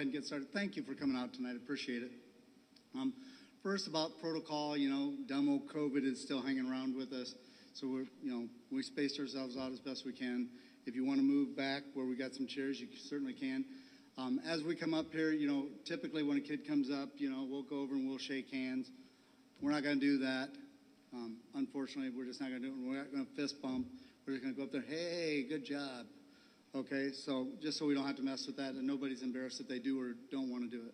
ahead and get started. Thank you for coming out tonight. I appreciate it. First, about protocol, demo COVID is still hanging around with us. So we spaced ourselves out as best we can. If you want to move back where we got some chairs, you certainly can. As we come up here, typically when a kid comes up, we'll go over and we'll shake hands. We're not going to do that. Unfortunately, we're just not going to do it. We're not going to fist bump. We're just going to go up there, hey, good job. Okay, so just so we don't have to mess with that and nobody's embarrassed if they do or don't want to do it.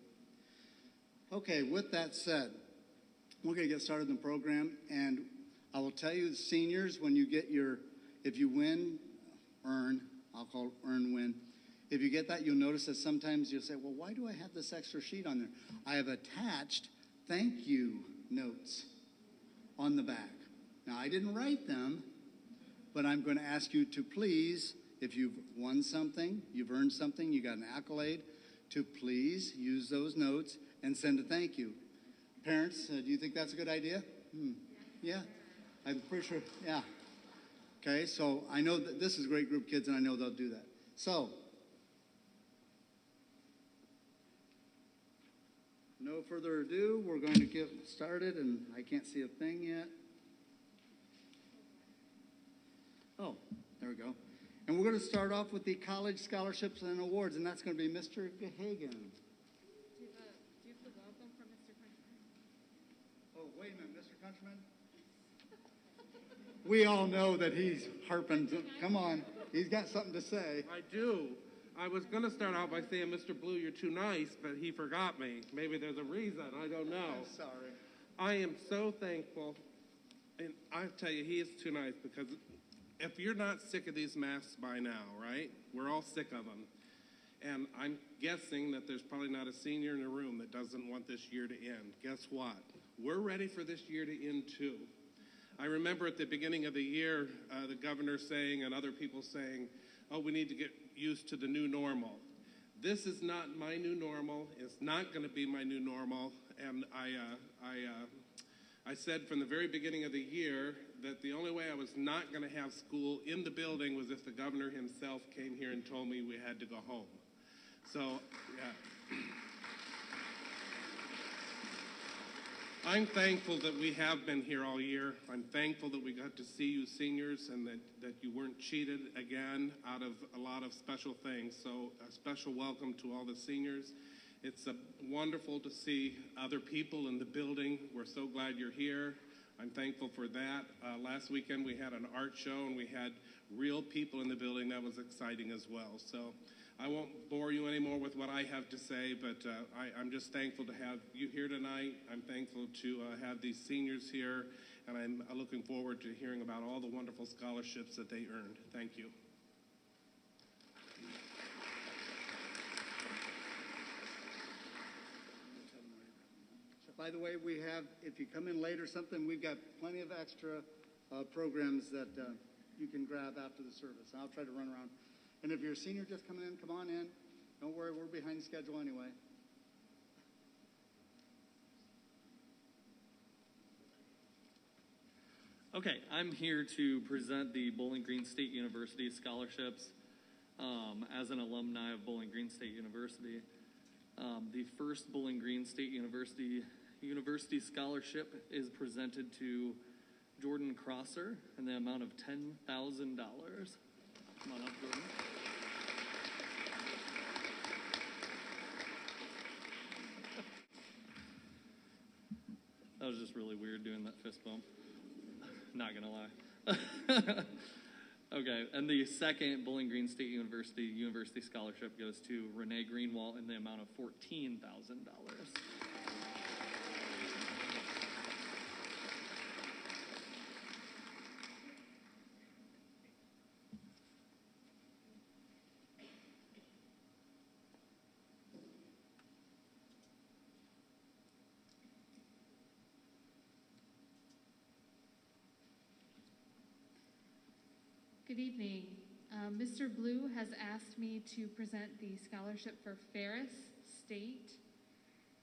Okay, with that said, we're going to get started in the program, and I will tell you, seniors, when you get if you win, earn, I'll call it earn win. If you get that, you'll notice that sometimes you'll say, well, why do I have this extra sheet on there? I have attached thank you notes on the back. Now, I didn't write them, but I'm going to ask you to please, if you've won something, you've earned something, you got an accolade, to please use those notes and send a thank you. Parents, do you think that's a good idea? Yeah, I'm pretty sure, yeah. Okay, so I know that this is a great group of kids, and I know they'll do that. So, no further ado, we're going to get started, and I can't see a thing yet. Oh, there we go. And we're going to start off with the college scholarships and awards, and that's going to be Mr. Gahagan. Do you have the welcome from Mr. Countryman? Oh, wait a minute, Mr. Countryman? We all know that he's harping. Come on, he's got something to say. I do. I was going to start out by saying, Mr. Blue, you're too nice, but he forgot me. Maybe there's a reason. I don't know. I'm sorry. I am so thankful. And I tell you, he is too nice because if you're not sick of these masks by now, right? We're all sick of them. And I'm guessing that there's probably not a senior in the room that doesn't want this year to end. Guess what? We're ready for this year to end too. I remember at the beginning of the year, the governor saying and other people saying, oh, we need to get used to the new normal. This is not my new normal. It's not going to be my new normal. And I said from the very beginning of the year that the only way I was not going to have school in the building was if the governor himself came here and told me we had to go home. So, yeah. I'm thankful that we have been here all year. I'm thankful that we got to see you seniors and that you weren't cheated again out of a lot of special things. So a special welcome to all the seniors. It's wonderful to see other people in the building. We're so glad you're here. I'm thankful for that. Last weekend we had an art show and we had real people in the building. That was exciting as well. So I won't bore you anymore with what I have to say, but I'm just thankful to have you here tonight. I'm thankful to have these seniors here, and I'm looking forward to hearing about all the wonderful scholarships that they earned. Thank you. By the way, we have, if you come in late or something, we've got plenty of extra programs that you can grab after the service. I'll try to run around. And if you're a senior just coming in, come on in. Don't worry, we're behind schedule anyway. Okay, I'm here to present the Bowling Green State University scholarships as an alumni of Bowling Green State University. The first Bowling Green State University scholarship is presented to Jordan Crosser in the amount of $10,000. Come on up, Jordan. That was just really weird doing that fist bump. Not gonna lie. Okay, and the second Bowling Green State University scholarship goes to Renee Greenwald in the amount of $14,000. Good evening. Mr. Blue has asked me to present the scholarship for Ferris State,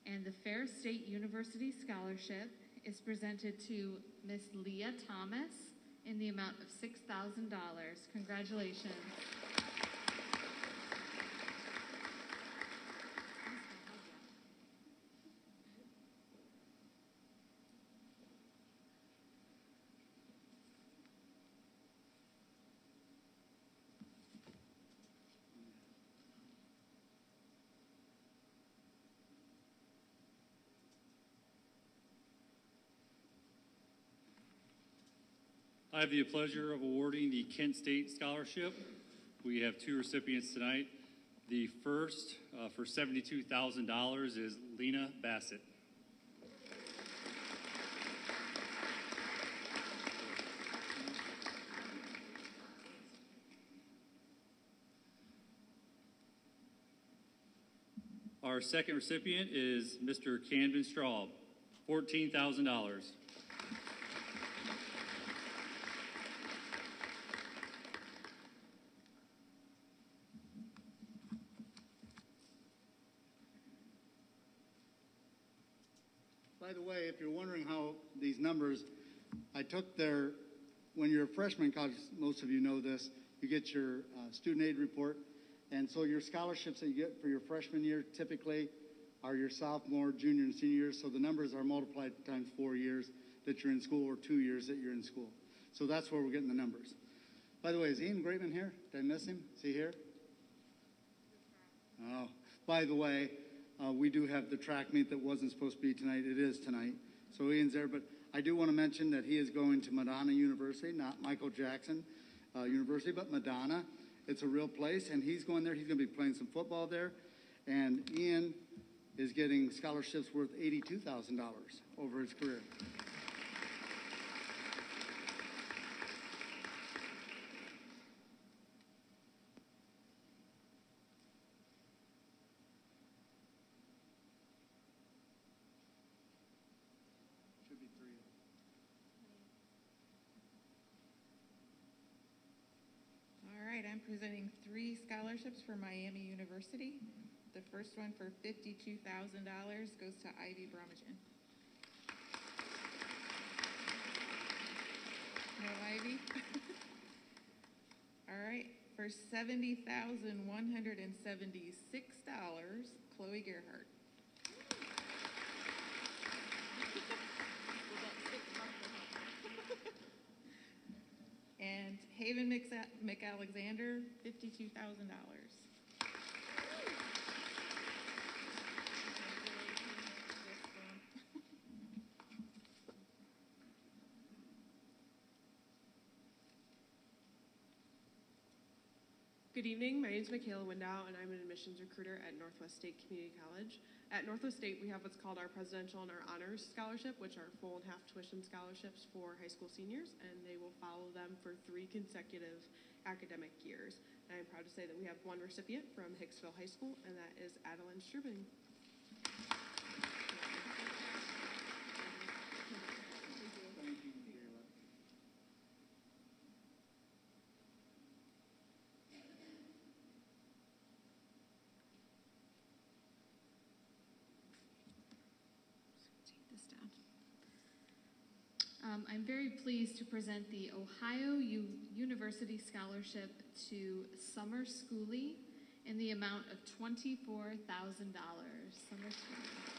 and the Ferris State University Scholarship is presented to Miss Leah Thomas in the amount of $6,000. Congratulations. I have the pleasure of awarding the Kent State Scholarship. We have two recipients tonight. The first, for $72,000, is Lena Bassett. Our second recipient is Mr. Canvin Straub, $14,000. By the way, if you're wondering how these numbers, I took their, when you're a freshman in college, most of you know this, you get your student aid report. And so your scholarships that you get for your freshman year typically are your sophomore, junior, and senior years. So the numbers are multiplied times 4 years that you're in school or 2 years that you're in school. So that's where we're getting the numbers. By the way, is Ian Greatman here? Did I miss him? Is he here? Oh, by the way, we do have the track meet that wasn't supposed to be tonight. It is tonight. So Ian's there. But I do want to mention that he is going to Madonna University, not Michael Jackson University, but Madonna. It's a real place, and he's going there. He's going to be playing some football there. And Ian is getting scholarships worth $82,000 over his career. Should be 3. All right, I'm presenting 3 scholarships for Miami University. The first one for $52,000 goes to Ivy Bromagen. No Ivy? All right, for $70,176, Chloe Gerhardt. And Haven McAlexander, $52,000. Good evening, my name is Michaela Window, and I'm an admissions recruiter at Northwest State Community College. At Northwest State, we have what's called our Presidential and our Honors Scholarship, which are full and half tuition scholarships for high school seniors, and they will follow them for 3 consecutive academic years. And I'm proud to say that we have one recipient from Hicksville High School, and that is Adeline Strubing. I'm very pleased to present the Ohio University Scholarship to Summer Schoolie in the amount of $24,000. Summer Schoolie.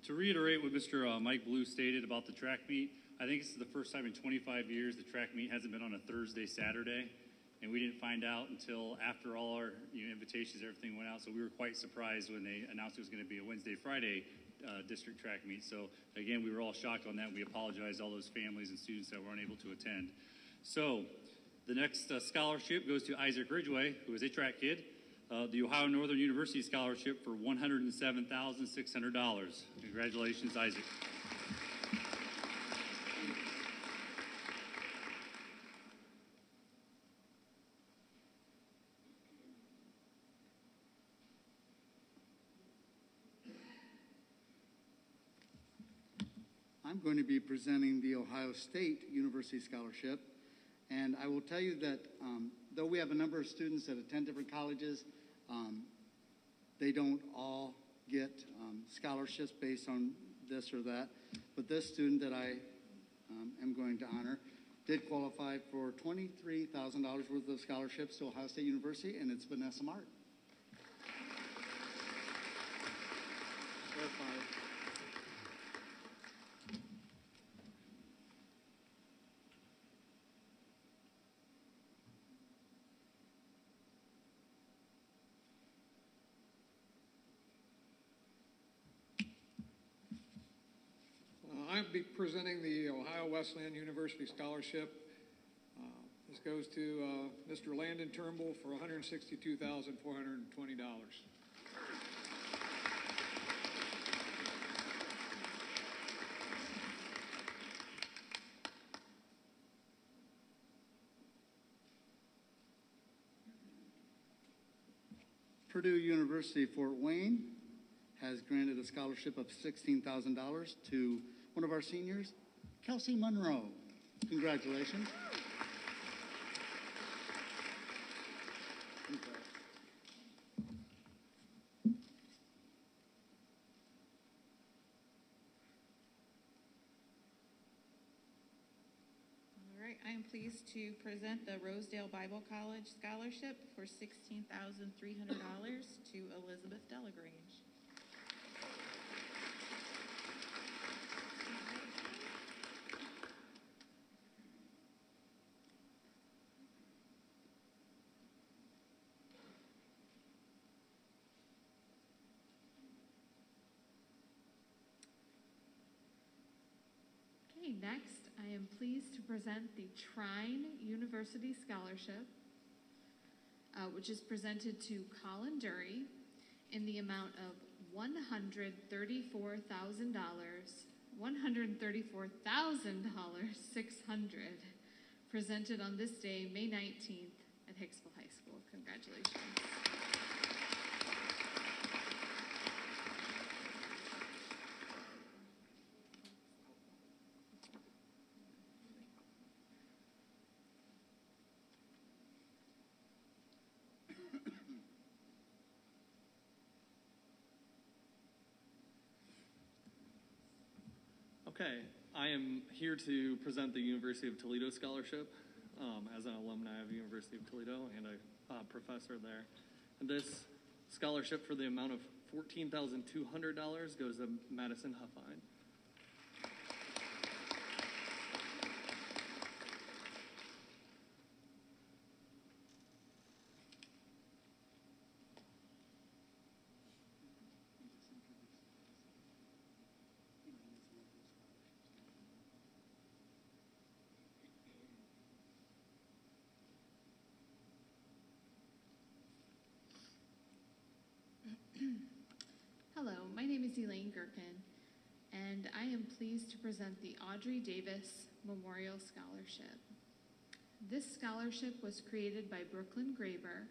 To reiterate what Mr. Mike Blue stated about the track meet, I think this is the first time in 25 years the track meet hasn't been on a Thursday, Saturday, and we didn't find out until after all our invitations, everything went out, so we were quite surprised when they announced it was going to be a Wednesday, Friday district track meet. So again, we were all shocked on that. We apologize to all those families and students that were unable to attend. So the next scholarship goes to Isaac Ridgway, who is a track kid. The Ohio Northern University Scholarship for $107,600. Congratulations, Isaac. I'm going to be presenting the Ohio State University Scholarship, and I will tell you that though we have a number of students that attend different colleges, they don't all get scholarships based on this or that. But this student that I am going to honor did qualify for $23,000 worth of scholarships to Ohio State University, and it's Vanessa Mart. be presenting the Ohio Wesleyan University Scholarship. This goes to Mr. Landon Turnbull for $162,420. Purdue University Fort Wayne has granted a scholarship of $16,000 to one of our seniors, Kelsey Monroe. Congratulations. All right, I am pleased to present the Rosedale Bible College Scholarship for $16,300 to Elizabeth Delagrange. Okay, next, I am pleased to present the Trine University Scholarship, which is presented to Colin Dury in the amount of $134,600, presented on this day, May 19th, at Hicksville High School. Congratulations. Okay, I am here to present the University of Toledo Scholarship as an alumni of the University of Toledo and a professor there. And this scholarship for the amount of $14,200 goes to Madison Huffine. Hello, my name is Elaine Gherkin, and I am pleased to present the Audrey Davis Memorial Scholarship. This scholarship was created by Brooklyn Graber,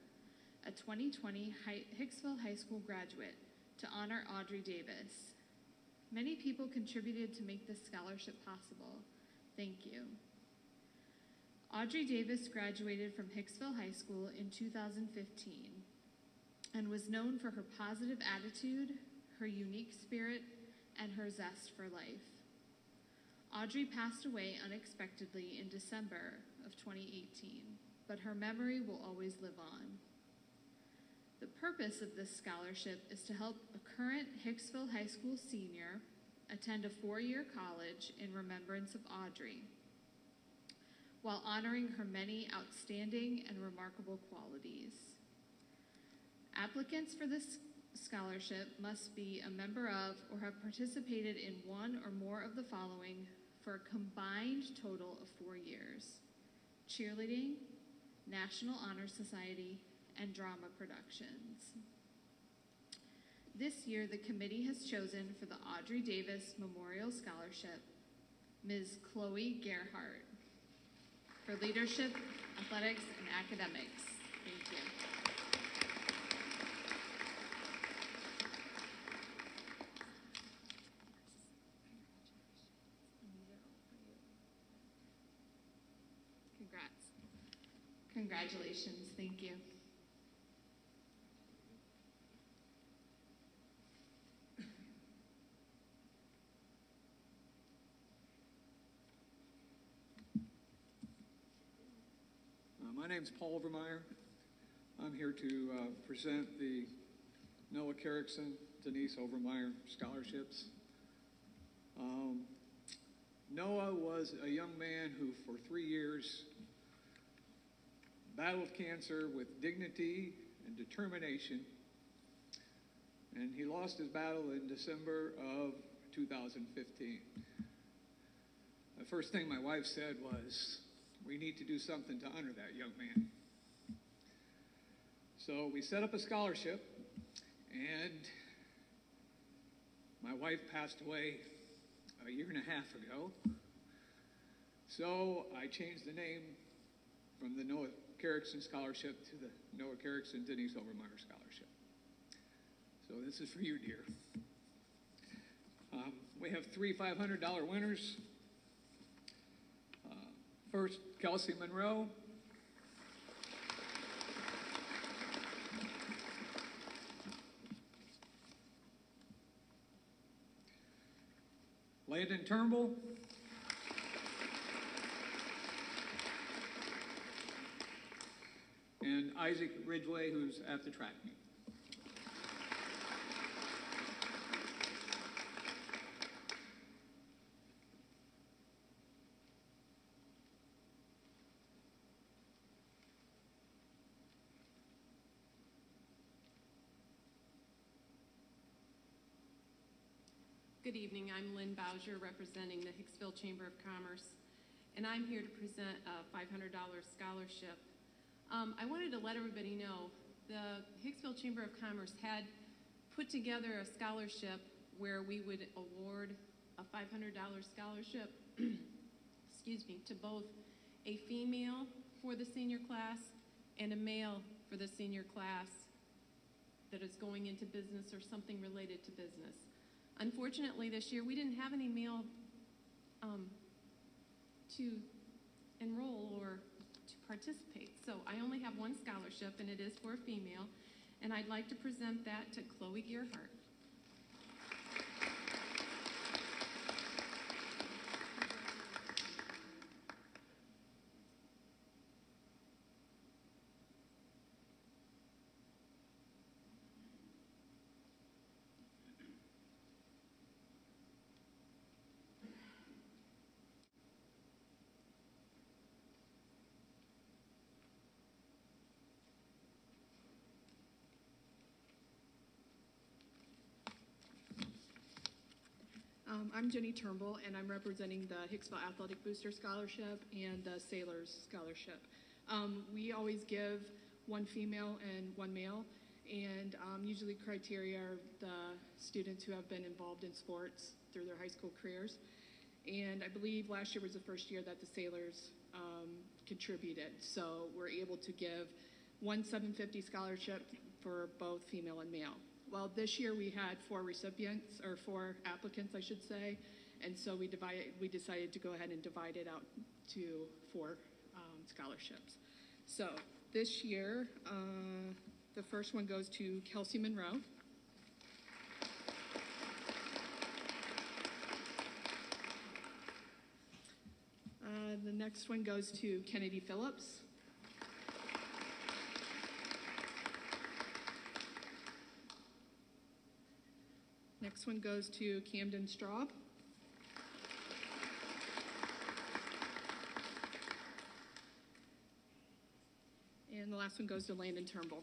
a 2020 Hicksville High School graduate, to honor Audrey Davis. Many people contributed to make this scholarship possible. Thank you. Audrey Davis graduated from Hicksville High School in 2015 and was known for her positive attitude, her unique spirit, and her zest for life. Audrey passed away unexpectedly in December of 2018, but her memory will always live on. The purpose of this scholarship is to help a current Hicksville High School senior attend a 4-year college in remembrance of Audrey, while honoring her many outstanding and remarkable qualities. Applicants for this scholarship must be a member of or have participated in one or more of the following for a combined total of 4 years: cheerleading, National Honor Society, and drama productions. This year, the committee has chosen for the Audrey Davis Memorial Scholarship, Ms. Chloe Gerhardt, for leadership, athletics, and academics. Thank you. Congrats. Congratulations. Thank you. My name's Paul Obermeyer. I'm here to present the Noah Carrickson, Denise Obermeyer scholarships. Noah was a young man who, for 3 years, battled cancer with dignity and determination, and he lost his battle in December of 2015. the first thing my wife said was, we need to do something to honor that young man. So we set up a scholarship, and my wife passed away a year and a half ago. So I changed the name from the Noah Carrickson Scholarship to the Noah Carrickson Denise Obermeyer Scholarship. So this is for you, dear. We have three $500 winners. First, Kelsey Monroe. Landon Turnbull. And Isaac Ridgway, who's at the track meet. Good evening. I'm Lynn Bowser, representing the Hicksville Chamber of Commerce, and I'm here to present a $500 scholarship. I wanted to let everybody know the Hicksville Chamber of Commerce had put together a scholarship where we would award a $500 scholarship excuse me, to both a female for the senior class and a male for the senior class that is going into business or something related to business. Unfortunately, this year we didn't have any male to enroll or to participate. So I only have one scholarship, and it is for a female, and I'd like to present that to Chloe Gearhart. I'm Jenny Turnbull, and I'm representing the Hicksville Athletic Booster Scholarship and the Sailors Scholarship. We always give one female and one male, and usually criteria are the students who have been involved in sports through their high school careers. And I believe last year was the first year that the Sailors contributed, so we're able to give one $750 scholarship for both female and male. Well, this year we had four applicants, I should say, and so we decided to go ahead and divide it out to four scholarships. So this year, the first one goes to Kelsey Monroe. The next one goes to Kennedy Phillips. Next one goes to Camden Straub. And the last one goes to Landon Turnbull.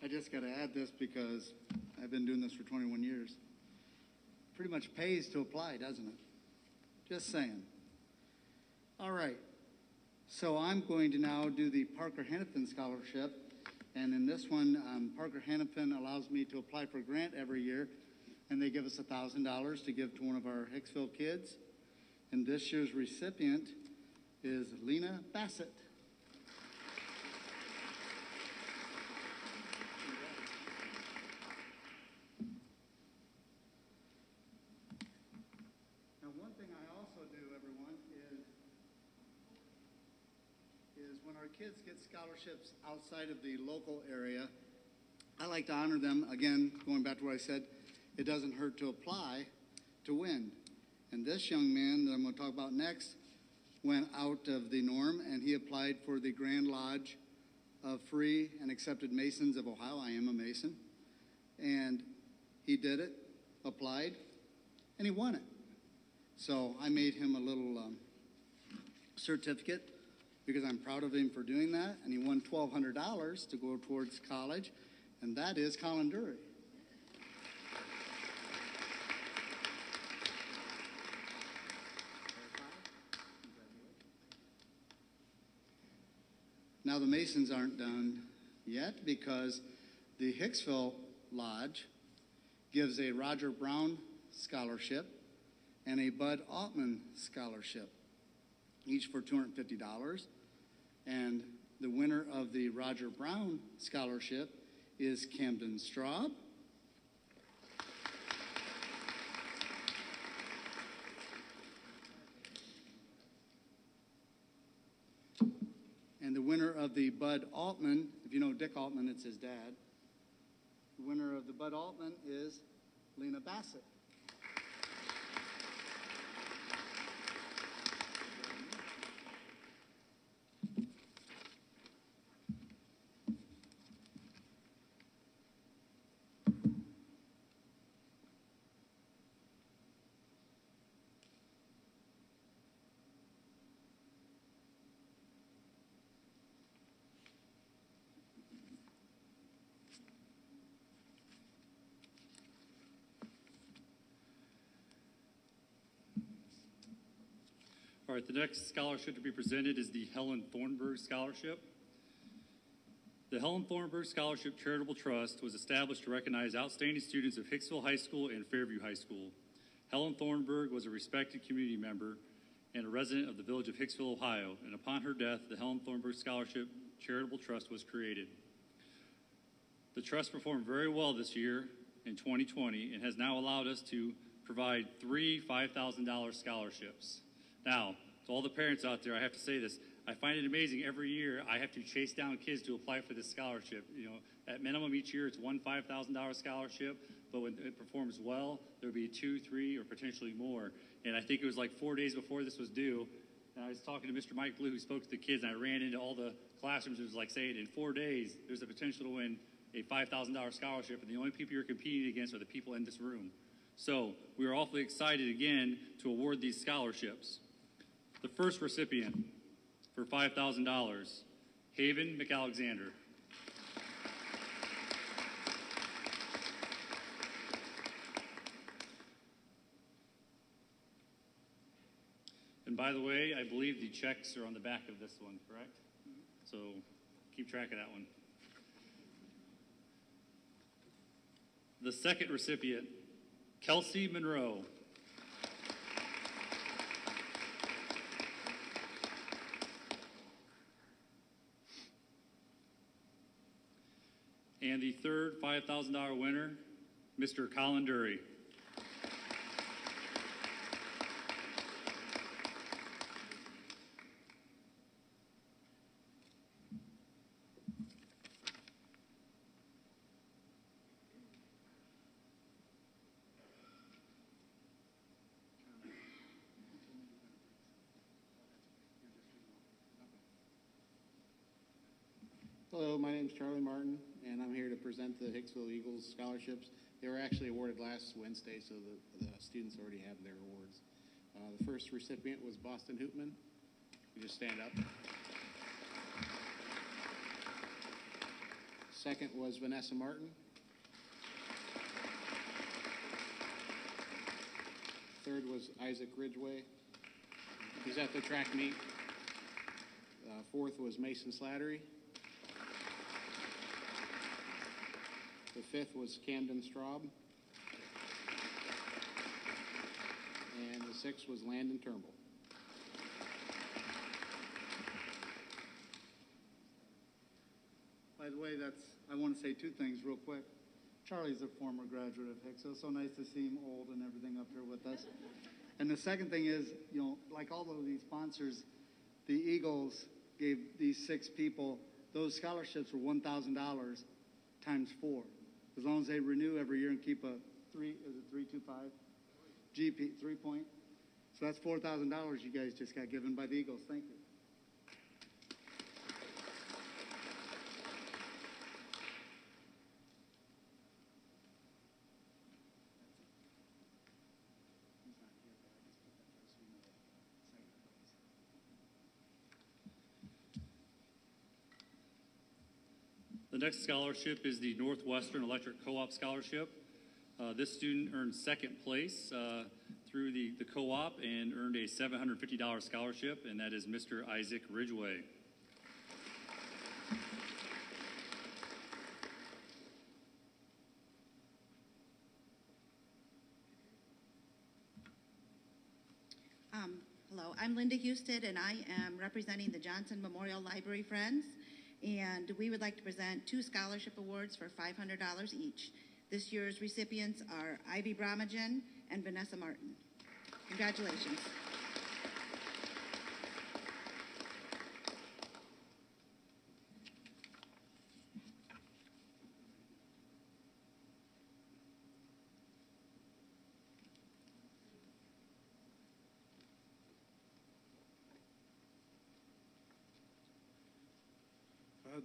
I just got to add this because I've been doing this for 21 years. Pretty much pays to apply, doesn't it? Just saying. All right. So I'm going to now do the Parker Hennepin Scholarship. And in this one, Parker Hennepin allows me to apply for a grant every year. And they give us $1,000 to give to one of our Hicksville kids. And this year's recipient is Lena Bassett. When our kids get scholarships outside of the local area, I like to honor them. Again, going back to what I said, it doesn't hurt to apply to win. And this young man that I'm going to talk about next went out of the norm, and he applied for the Grand Lodge of Free and Accepted Masons of Ohio. I am a Mason. And he did it, applied, and he won it. So I made him a little certificate because I'm proud of him for doing that, and he won $1,200 to go towards college, and that is Culinary. Now the Masons aren't done yet because the Hicksville Lodge gives a Roger Brown Scholarship and a Bud Altman Scholarship, each for $250. And the winner of the Roger Brown Scholarship is Camden Straub. And the winner of the Bud Altman, if you know Dick Altman, it's his dad. The winner of the Bud Altman is Lena Bassett. All right, the next scholarship to be presented is the Helen Thornberg Scholarship. The Helen Thornberg Scholarship Charitable Trust was established to recognize outstanding students of Hicksville High School and Fairview High School. Helen Thornberg was a respected community member and a resident of the village of Hicksville, Ohio, and upon her death, the Helen Thornberg Scholarship Charitable Trust was created. The trust performed very well this year in 2020 and has now allowed us to provide 3 $5,000 scholarships. Now, to all the parents out there, I have to say this. I find it amazing every year I have to chase down kids to apply for this scholarship. You know, at minimum each year it's one $5,000 scholarship, but when it performs well, there'll be 2, 3, or potentially more. And I think it was like 4 days before this was due, and I was talking to Mr. Mike Blue, who spoke to the kids, and I ran into all the classrooms. It was like saying, in 4 days, there's a potential to win a $5,000 scholarship, and the only people you're competing against are the people in this room. So we are awfully excited again to award these scholarships. The first recipient for $5,000, Haven McAlexander. And by the way, I believe the checks are on the back of this one, correct? So keep track of that one. The second recipient, Kelsey Monroe. And the third $5,000 winner, Mr. Colin Dury. Hello, my name is Charlie Martin, and I'm here to present the Hicksville Eagles scholarships. They were actually awarded last Wednesday, so the students already have their awards. The first recipient was Boston Hoopman. You just stand up. Second was Vanessa Martin. Third was Isaac Ridgway. He's at the track meet. Fourth was Mason Slattery. The fifth was Camden Straub. And the sixth was Landon Turnbull. By the way, I want to say 2 things real quick. Charlie's a former graduate of Hicksville. It's so nice to see him old and everything up here with us. And the second thing is, you know, like all of these sponsors, the Eagles gave these 6 people, those scholarships were $1,000 times 4. As long as they renew every year and keep a 3.25 GP 3-point. So that's $4,000 you guys just got given by the Eagles. Thank you. The next scholarship is the Northwestern Electric Co-op Scholarship. This student earned second place through the co-op and earned a $750 scholarship, and that is Mr. Isaac Ridgway. Hello, I'm Linda Houston, and I am representing the Johnson Memorial Library Friends, and we would like to present 2 scholarship awards for $500 each. This year's recipients are Ivy Bromagen and Vanessa Martin. Congratulations.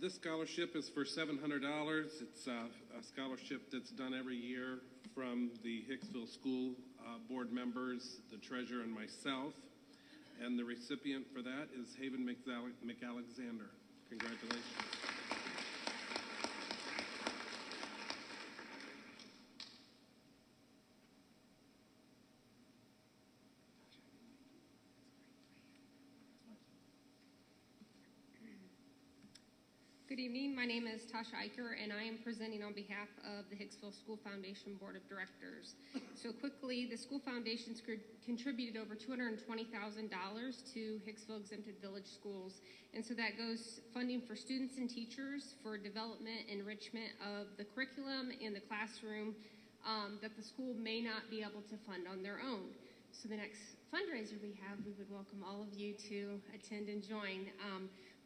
This scholarship is for $700. It's a scholarship that's done every year from the Hicksville School Board members, the treasurer, and myself. And the recipient for that is Haven McAlexander. Congratulations. Good evening. My name is Tasha Eicher, and I am presenting on behalf of the Hicksville School Foundation Board of Directors. So quickly, the School Foundation contributed over $220,000 to Hicksville Exempted Village Schools, and so that goes funding for students and teachers for development, enrichment of the curriculum in the classroom that the school may not be able to fund on their own. So the next fundraiser we have, we would welcome all of you to attend and join.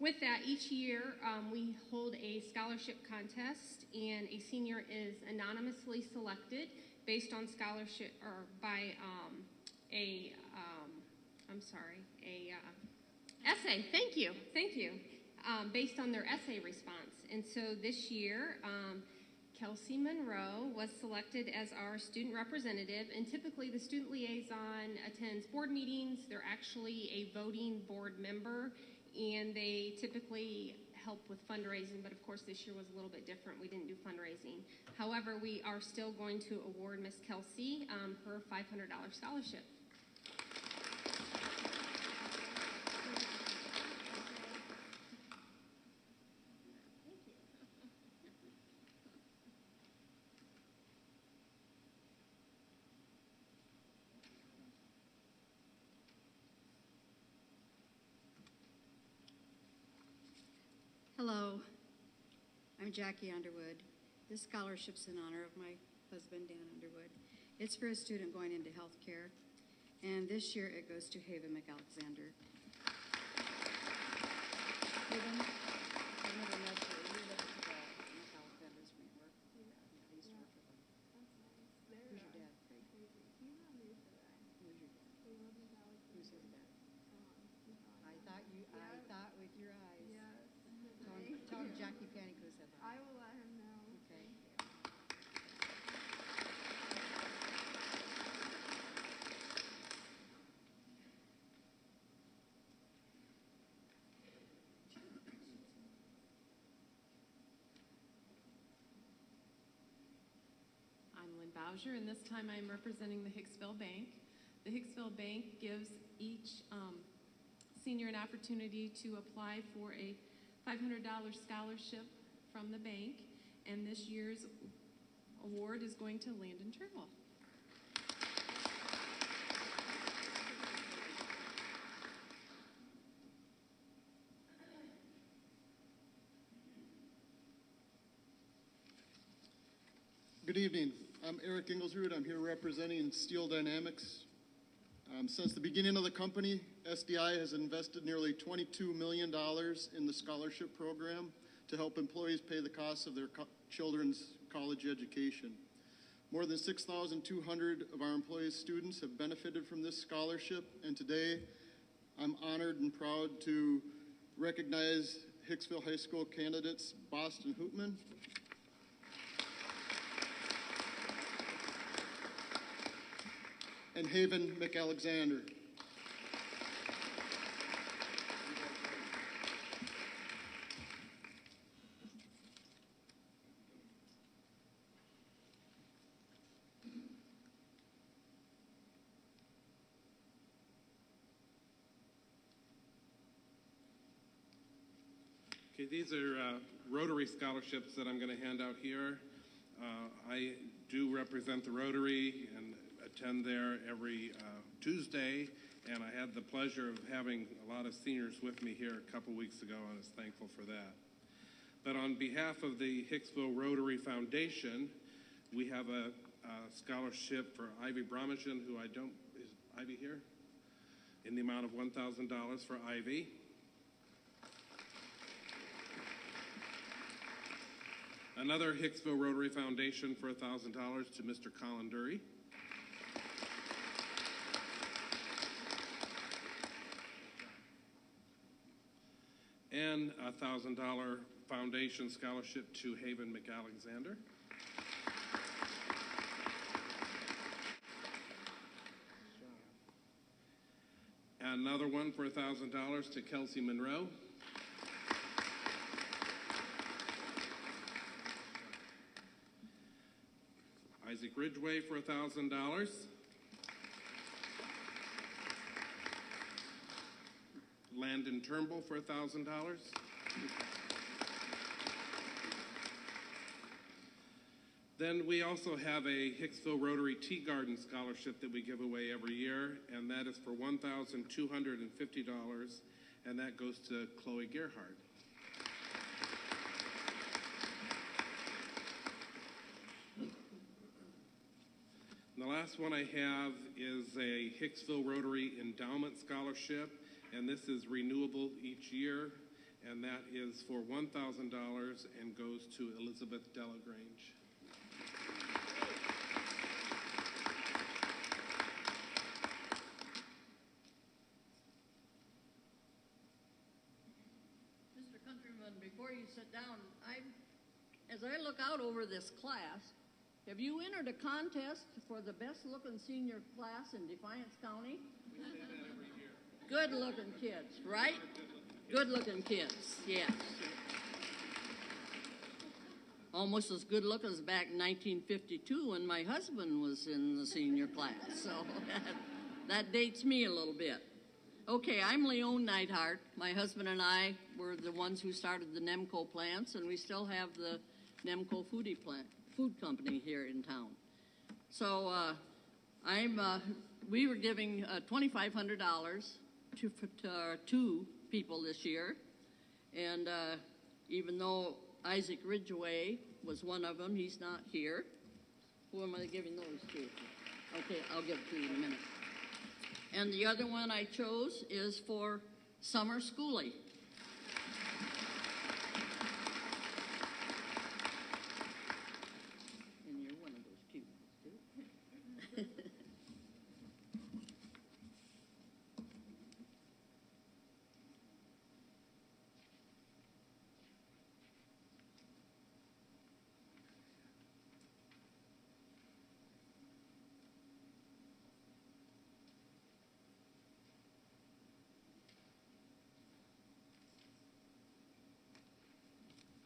With that, each year we hold a scholarship contest, and a senior is anonymously selected based on scholarship or by essay. Thank you. Based on their essay response. And so this year, Kelsey Monroe was selected as our student representative, and typically the student liaison attends board meetings. They're actually a voting board member, and they typically help with fundraising, but of course this year was a little bit different. We didn't do fundraising. However, we are still going to award Miss Kelsey her $500 scholarship. Hello, I'm Jackie Underwood. This scholarship's in honor of my husband, Dan Underwood. It's for a student going into healthcare, and this year it goes to Haven McAlexander. Haven, I never met you. You live at the McAlexanders from your work? Yeah, I used to work with them. That's nice. Who's your dad? Craig Crazy. He's not new for that. Who's your dad? Who's his dad? I thought with your eyes. Yes. Tell him Jackie Panico said that. I will let him know. Okay. I'm Lynn Bowser, and this time I'm representing the Hicksville Bank. The Hicksville Bank gives each senior an opportunity to apply for a $500 scholarship from the bank, and this year's award is going to Landon Turnbull. Good evening. I'm Eric Inglesrud. I'm here representing Steel Dynamics. Since the beginning of the company, SDI has invested nearly $22 million in the scholarship program to help employees pay the costs of their children's college education. More than 6,200 of our employees' students have benefited from this scholarship, and today I'm honored and proud to recognize Hicksville High School candidates Boston Hootman, and Haven McAlexander. Okay, these are Rotary scholarships that I'm going to hand out here. I do represent the Rotary and attend there every Tuesday, and I had the pleasure of having a lot of seniors with me here a couple weeks ago, and I was thankful for that. But on behalf of the Hicksville Rotary Foundation, we have a scholarship for Ivy Bromagen, who is Ivy here? In the amount of $1,000 for Ivy. Another Hicksville Rotary Foundation for $1,000 to Mr. Colin Dury. And a $1,000 foundation scholarship to Haven McAlexander. Another one for $1,000 to Kelsey Monroe. Isaac Ridgway for $1,000. Landon Turnbull for $1,000. Then we also have a Hicksville Rotary Tea Garden Scholarship that we give away every year, and that is for $1,250, and that goes to Chloe Gerhardt. And the last one I have is a Hicksville Rotary Endowment Scholarship, and this is renewable each year, and that is for $1,000 and goes to Elizabeth Delagrange. Mr. Countryman, before you sit down, as I look out over this class, have you entered a contest for the best-looking senior class in Defiance County? We say that every year. Good-looking kids, right? Good-looking kids, yes. Almost as good-looking as back in 1952 when my husband was in the senior class, so that dates me a little bit. Okay, I'm Leone Neidhart. My husband and I were the ones who started the Nemco plants, and we still have the Nemco food company here in town. So we were giving $2,500 to two people this year, and even though Isaac Ridgway was one of them, he's not here. Who am I giving those to? Okay, I'll give it to you in a minute. And the other one I chose is for Summer Schoolie. And you're one of those cute ones, too.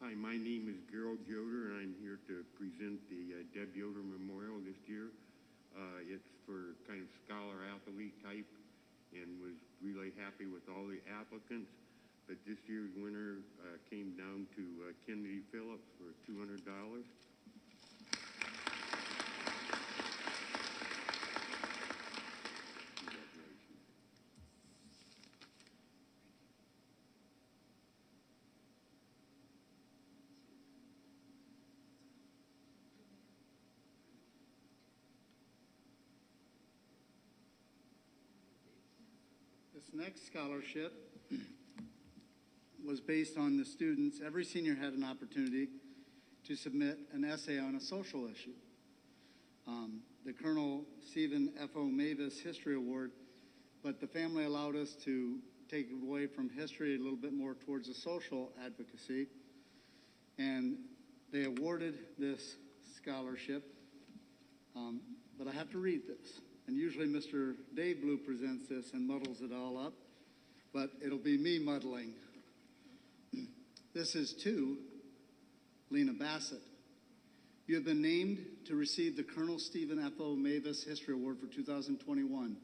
Hi, my name is Gerald Yoder, and I'm here to present the Deb Yoder Memorial this year. It's for kind of scholar-athlete type, and was really happy with all the applicants. But this year's winner came down to Kennedy Phillips for $200. This next scholarship was based on the students. Every senior had an opportunity to submit an essay on a social issue. The Colonel Stephen F.O. Mavis History Award, but the family allowed us to take it away from history a little bit more towards the social advocacy. And they awarded this scholarship, but I have to read this. And usually Mr. Dave Blue presents this and muddles it all up, but it'll be me muddling. This is to Lena Bassett. You have been named to receive the Colonel Stephen F.O. Mavis History Award for 2021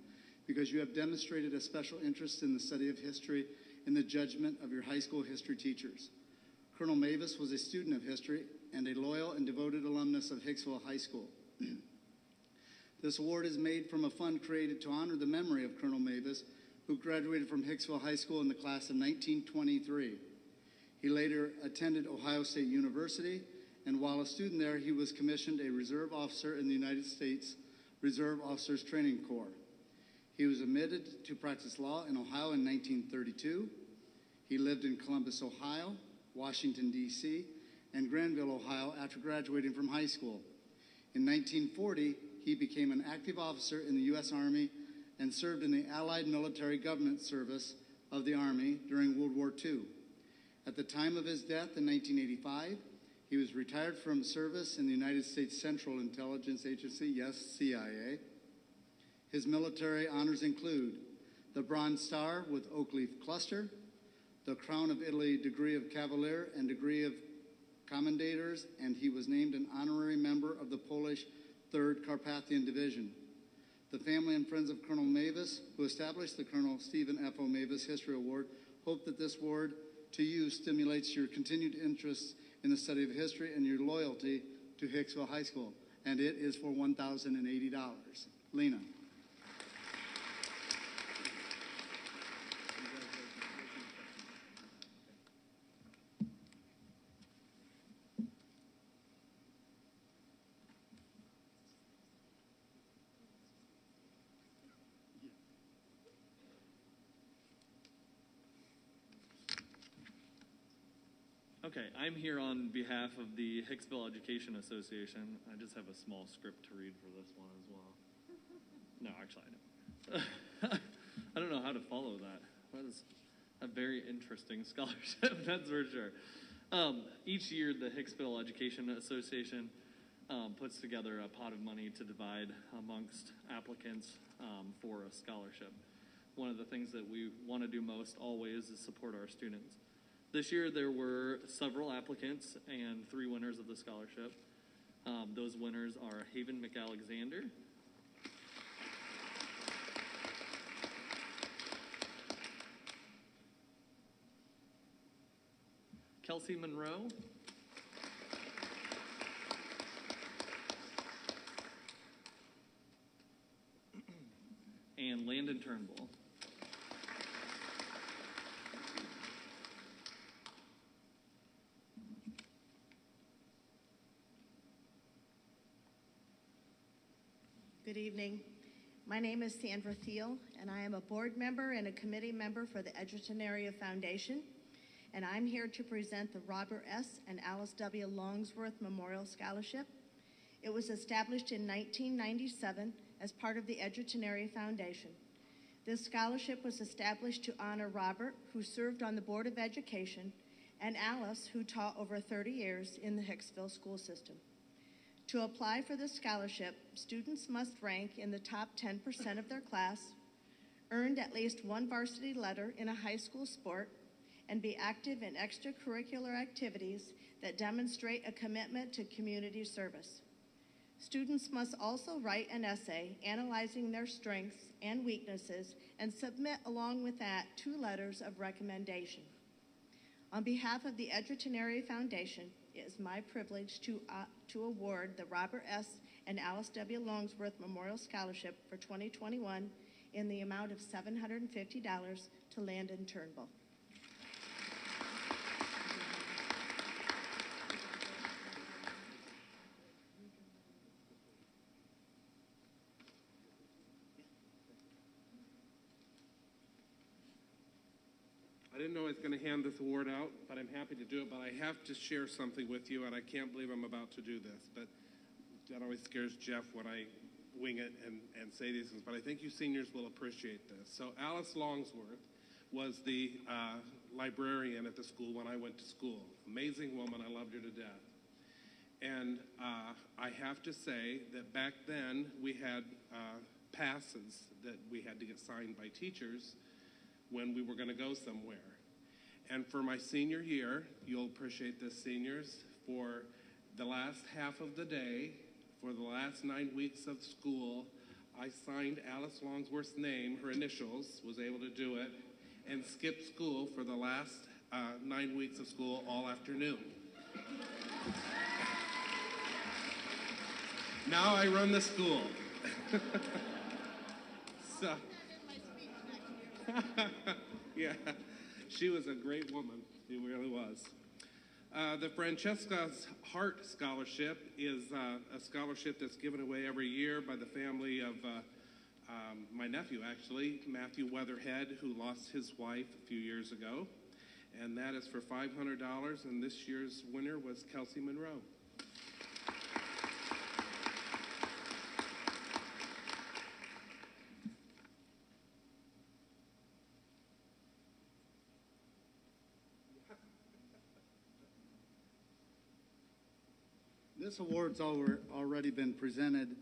because you have demonstrated a special interest in the study of history in the judgment of your high school history teachers. Colonel Mavis was a student of history and a loyal and devoted alumnus of Hicksville High School. This award is made from a fund created to honor the memory of Colonel Mavis, who graduated from Hicksville High School in the class of 1923. He later attended Ohio State University, and while a student there, he was commissioned a reserve officer in the United States Reserve Officers Training Corps. He was admitted to practice law in Ohio in 1932. He lived in Columbus, Ohio, Washington, D.C., and Granville, Ohio after graduating from high school. In 1940, he became an active officer in the U.S. Army and served in the Allied Military Government Service of the Army during World War II. At the time of his death in 1985, he was retired from service in the United States Central Intelligence Agency, yes, CIA. His military honors include the Bronze Star with Oak Leaf Cluster, the Crown of Italy Degree of Cavalier and Degree of Commendators, and he was named an honorary member of the Polish 3rd Carpathian Division. The family and friends of Colonel Mavis, who established the Colonel Stephen F. O. Mavis History Award, hope that this award to you stimulates your continued interest in the study of history and your loyalty to Hicksville High School. And it is for $1,080. Lena. Okay, I'm here on behalf of the Hicksville Education Association. I just have a small script to read for this one as well. No, actually, I don't. I don't know how to follow that. That is a very interesting scholarship, that's for sure. Each year, the Hicksville Education Association puts together a pot of money to divide amongst applicants for a scholarship. One of the things that we want to do most always is support our students. This year, there were several applicants and 3 winners of the scholarship. Those winners are Haven McAlexander, Kelsey Monroe, and Landon Turnbull. Good evening. My name is Sandra Thiel, and I am a board member and a committee member for the Edgerton Area Foundation, and I'm here to present the Robert S. and Alice W. Longsworth Memorial Scholarship. It was established in 1997 as part of the Edgerton Area Foundation. This scholarship was established to honor Robert, who served on the Board of Education, and Alice, who taught over 30 years in the Hicksville school system. To apply for this scholarship, students must rank in the top 10% of their class, earned at least 1 varsity letter in a high school sport, and be active in extracurricular activities that demonstrate a commitment to community service. Students must also write an essay analyzing their strengths and weaknesses and submit along with that 2 letters of recommendation. On behalf of the Edgerton Area Foundation, it is my privilege to award the Robert S. and Alice W. Longsworth Memorial Scholarship for 2021 in the amount of $750 to Landon Turnbull. I didn't know I was going to hand this award out, but I'm happy to do it. But I have to share something with you, and I can't believe I'm about to do this. But that always scares Jeff when I wing it and say these things. But I think you seniors will appreciate this. So Alice Longsworth was the librarian at the school when I went to school. Amazing woman. I loved her to death. And I have to say that back then we had passes that we had to get signed by teachers when we were going to go somewhere. And for my senior year, you'll appreciate this, seniors, for the last half of the day, for the last 9 weeks of school, I signed Alice Longsworth's name, her initials, was able to do it, and skipped school for the last 9 weeks of school all afternoon. Now I run the school. So, yeah, she was a great woman. She really was. The Francesca's Heart Scholarship is a scholarship that's given away every year by the family of my nephew, actually, Matthew Weatherhead, who lost his wife a few years ago. And that is for $500, and this year's winner was Kelsey Monroe. This award's already been presented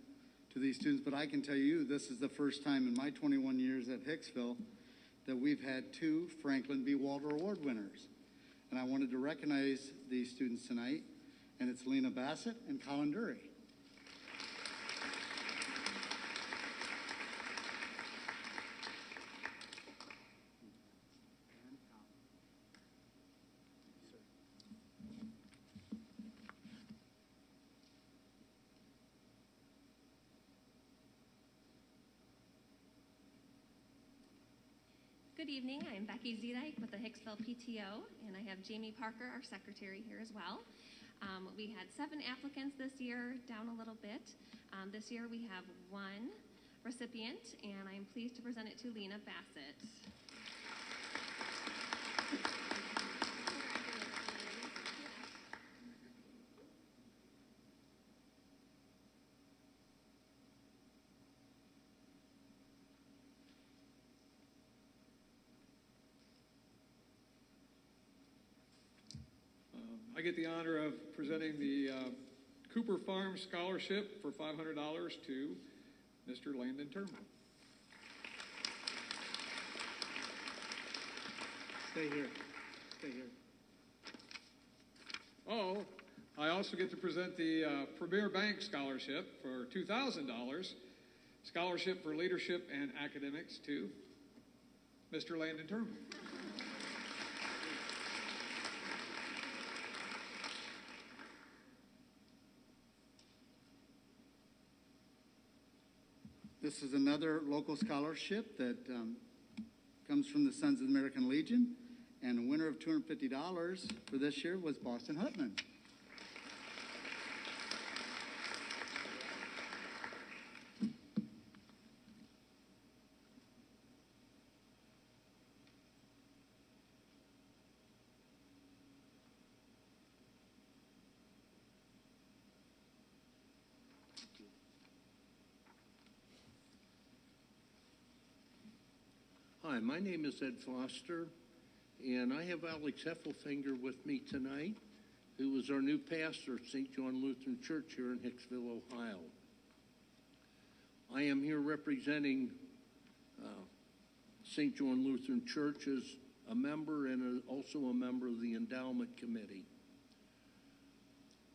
to these students, but I can tell you this is the first time in my 21 years at Hicksville that we've had 2 Franklin B. Walter Award winners. And I wanted to recognize these students tonight, and it's Lena Bassett and Culinary. Good evening. I'm Becky Zedike with the Hicksville PTO, and I have Jamie Parker, our secretary, here as well. We had 7 applicants this year, down a little bit. This year we have 1 recipient, and I'm pleased to present it to Lena Bassett. I get the honor of presenting the Cooper Farm Scholarship for $500 to Mr. Landon Turnbull. Stay here. Stay here. Oh, I also get to present the Premier Bank Scholarship for $2,000, Scholarship for Leadership and Academics to Mr. Landon Turnbull. This is another local scholarship that comes from the Sons of the American Legion, and the winner of $250 for this year was Boston Hutman. Hi, my name is Ed Foster, and I have Alex Heffelfinger with me tonight, who is our new pastor at St. John Lutheran Church here in Hicksville, Ohio. I am here representing St. John Lutheran Church as a member and also a member of the Endowment Committee.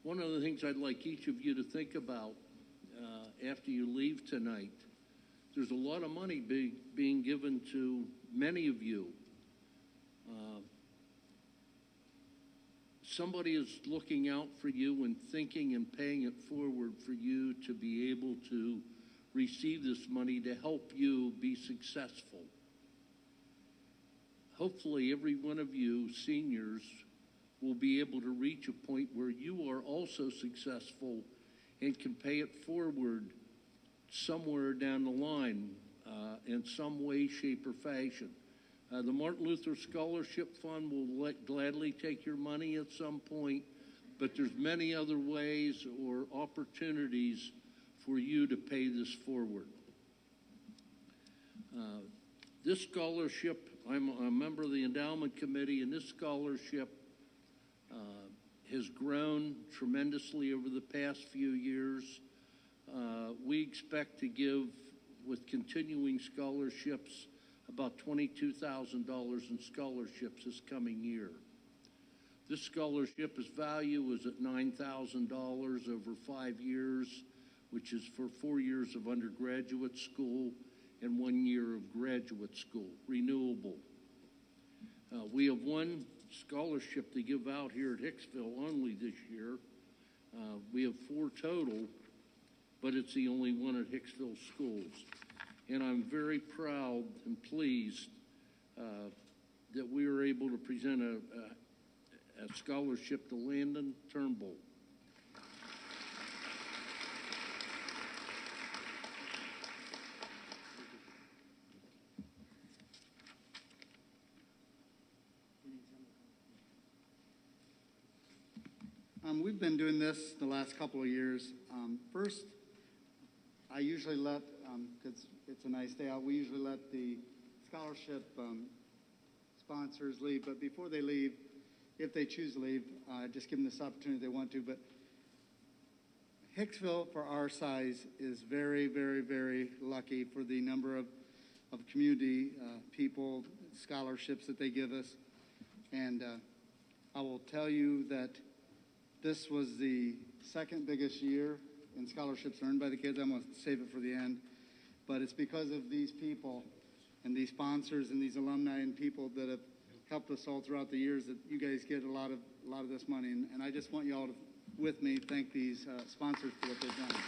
One of the things I'd like each of you to think about after you leave tonight, there's a lot of money being given to many of you. Somebody is looking out for you and thinking and paying it forward for you to be able to receive this money to help you be successful. Hopefully every one of you seniors will be able to reach a point where you are also successful and can pay it forward somewhere down the line in some way, shape, or fashion. The Martin Luther Scholarship Fund will gladly take your money at some point, but there's many other ways or opportunities for you to pay this forward. This scholarship, I'm a member of the Endowment Committee, and this scholarship has grown tremendously over the past few years. We expect to give, with continuing scholarships, about $22,000 in scholarships this coming year. This scholarship's value is at $9,000 over 5 years, which is for 4 years of undergraduate school and 1 year of graduate school, renewable. We have one scholarship to give out here at Hicksville only this year. We have 4 total, but it's the only one at Hicksville schools. And I'm very proud and pleased that we were able to present a scholarship to Landon Turnbull. We've been doing this the last couple of years. First, I usually let, because it's a nice day out, we usually let the scholarship sponsors leave. But before they leave, if they choose to leave, just give them this opportunity if they want to. But Hicksville, for our size, is very, very, very lucky for the number of community people, scholarships that they give us. And I will tell you that this was the second biggest year in scholarships earned by the kids. I'm going to save it for the end. But it's because of these people and these sponsors and these alumni and people that have helped us all throughout the years that you guys get a lot of this money. And I just want you all to, with me, thank these sponsors for what they've done.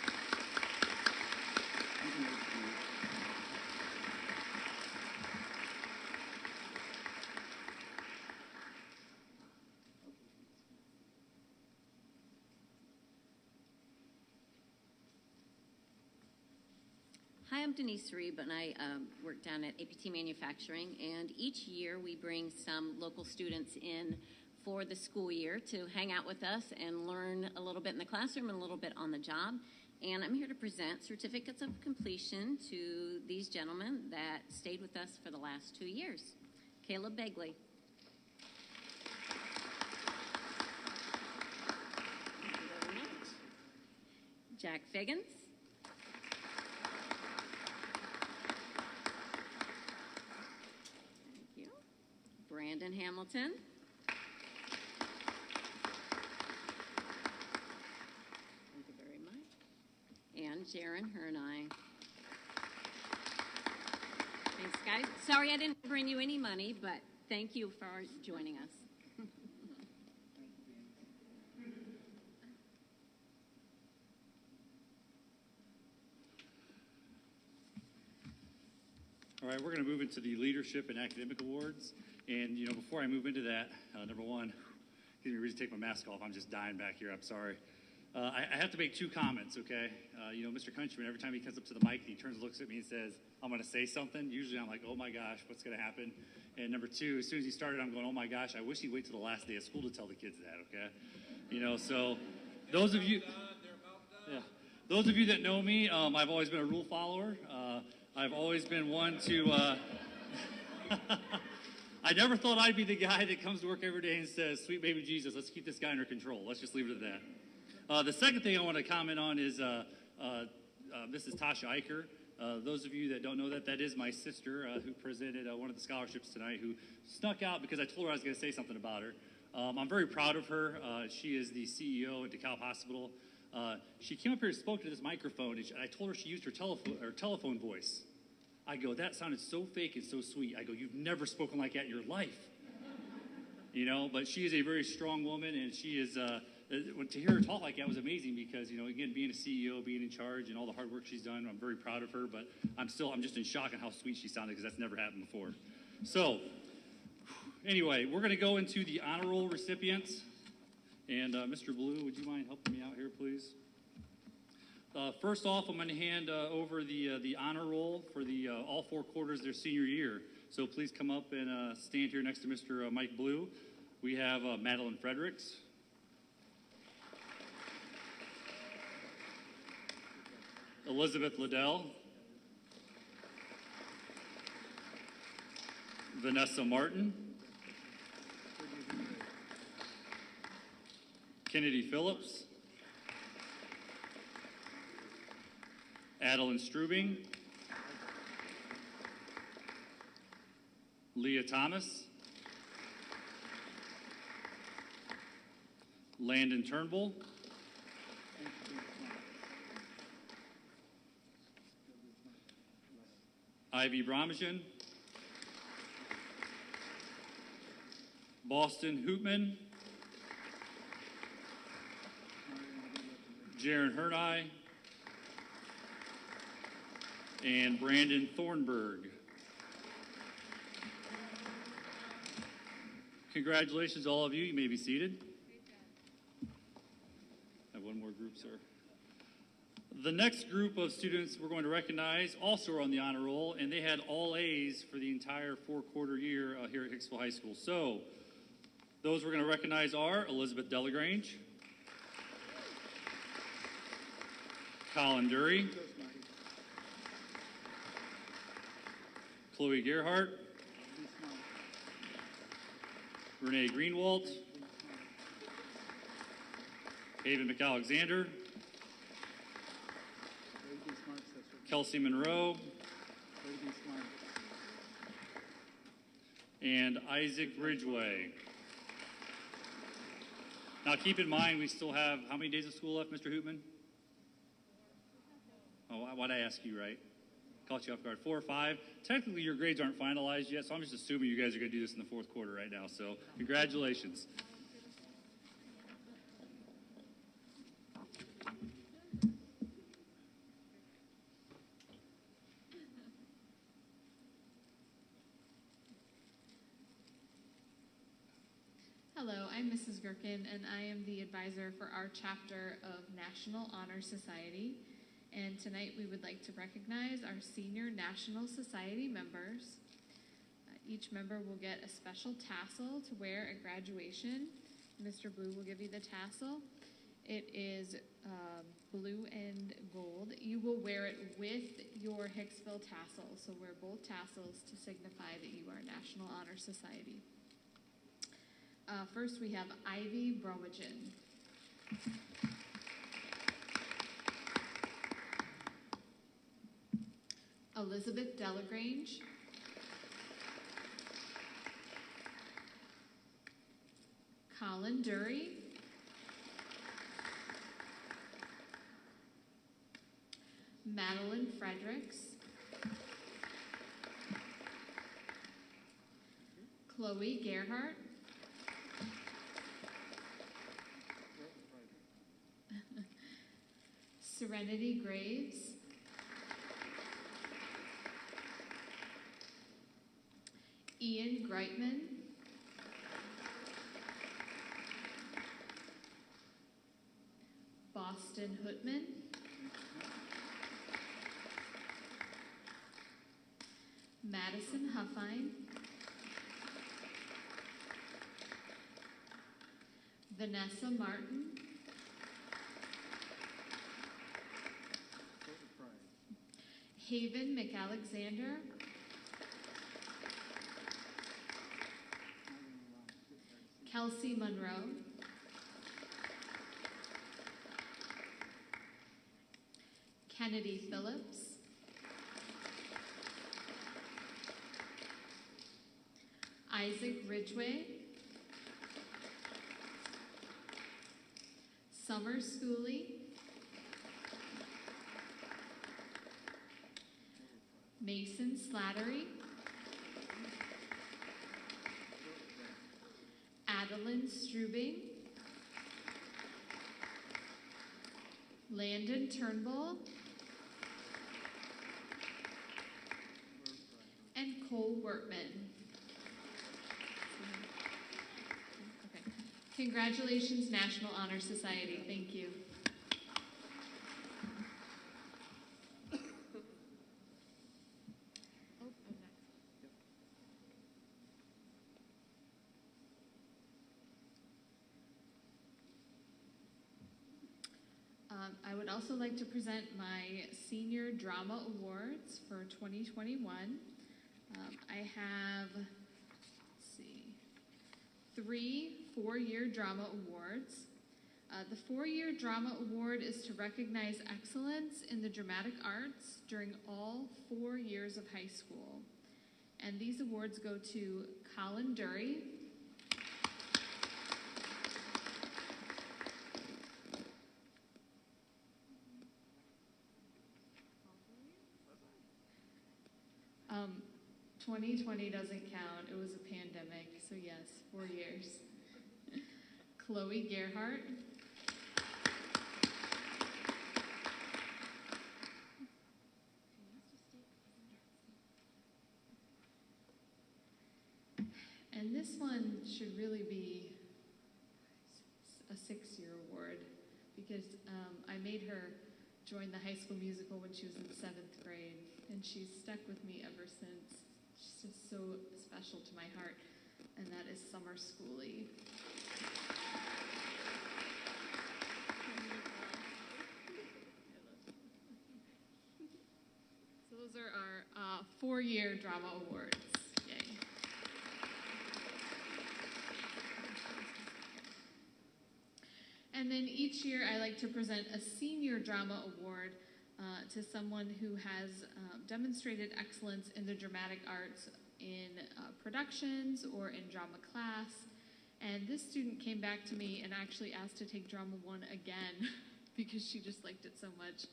Hi, I'm Denise and I work down at APT Manufacturing, and each year we bring some local students in for the school year to hang out with us and learn a little bit in the classroom and a little bit on the job. And I'm here to present certificates of completion to these gentlemen that stayed with us for the last 2 years. Caleb Begley. Jack Figgins. Brandon Hamilton. Thank you very much. And Jaren Hernandez. Thanks, guys. Sorry I didn't bring you any money, but thank you for joining us. All right, we're going to move into the Leadership and Academic Awards. And, you know, before I move into that, number one, give me a reason to take my mask off. I'm just dying back here. I'm sorry. I have to make 2 comments, okay? You know, Mr. Countryman, every time he comes up to the mic, he turns and looks at me and says, I'm going to say something. Usually I'm like, oh, my gosh, what's going to happen? And number 2, as soon as he started, I'm going, oh, my gosh, I wish he'd wait till the last day of school to tell the kids that, okay? You know, so those of you, those of you that know me, I've always been a rule follower. I've always been one to... I never thought I'd be the guy that comes to work every day and says, sweet baby Jesus, let's keep this guy under control. Let's just leave it at that. The second thing I want to comment on is this is Tasha Eicher. Those of you that don't know that, that is my sister who presented one of the scholarships tonight, who snuck out because I told her I was going to say something about her. I'm very proud of her. She is the CEO at DeKalb Hospital. She came up here and spoke to this microphone, and I told her she used her telephone voice. I go, that sounded so fake and so sweet. I go, you've never spoken like that in your life. You know, but she is a very strong woman, and she is, to hear her talk like that was amazing because, you know, again, being a CEO, being in charge, and all the hard work she's done, I'm very proud of her, but I'm just in shock at how sweet she sounded because that's never happened before. So, anyway, we're going to go into the honor roll recipients, and Mr. Blue, would you mind helping me out here, please? First off, I'm going to hand over the honor roll for the all 4 quarters of their senior year. So please come up and stand here next to Mr. Mike Blue. We have Madeline Fredericks. Elizabeth Liddell. Vanessa Martin. Kennedy Phillips. Adeline Strubing, Leah Thomas, Landon Turnbull, Ivy Bromjian, Boston Hoopman, Jaren Hernandez, and Brandon Thornberg. Congratulations, all of you. You may be seated. I have one more group, sir. The next group of students we're going to recognize also are on the honor roll, and they had all A's for the entire four-quarter year here at Hicksville High School. So those we're going to recognize are Elizabeth Delagrange, Colin Dury, Chloe Gerhardt, Renee Greenwald, Haven McAlexander, Kelsey Monroe, and Isaac Ridgway. Now keep in mind we still have, how many days of school left, Mr. Hoopman? Oh, why'd I ask you, right? Caught you off guard. 4 or 5. Technically, your grades aren't finalized yet, so I'm just assuming you guys are going to do this in the fourth quarter right now. So, congratulations. Hello, I'm Mrs. Gherkin, and I am the advisor for our chapter of National Honor Society. And tonight we would like to recognize our senior National Society members. Each member will get a special tassel to wear at graduation. Mr. Blue will give you the tassel. It is blue and gold. You will wear it with your Hicksville tassel, so wear both tassels to signify that you are a National Honor Society. First we have Ivy Bromagen. Elizabeth Delagrange, Colin Dury, Madeline Fredericks, Chloe Gerhardt, Serenity Graves, Ian Greitman, Boston Hootman, Madison Huffine, Vanessa Martin, Haven McAlexander, Kelsey Monroe, Kennedy Phillips, Isaac Ridgway, Summer Schooley, Mason Slattery, Adeline Strubing, Landon Turnbull, and Cole Wortman. Okay. Congratulations, National Honor Society. Thank you. I would also like to present my Senior Drama Awards for 2021. I have, let's see, 3 four-year drama awards. The four-year drama award is to recognize excellence in the dramatic arts during all 4 years of high school. And these awards go to Colin Dury, um, 2020 doesn't count. It was a pandemic, So yes, 4 years. Chloe Gerhardt. And this one should really be a 6-year award because I made her join the high school musical when she was in 7th grade, and she's stuck with me ever since. She's just so special to my heart, and that is Summer Schoolie. So those are our 4-year drama awards. Yay. And then each year I like to present a senior drama award to someone who has demonstrated excellence in the dramatic arts in productions or in drama class. And this student came back to me and actually asked to take Drama 1 again because she just liked it so much.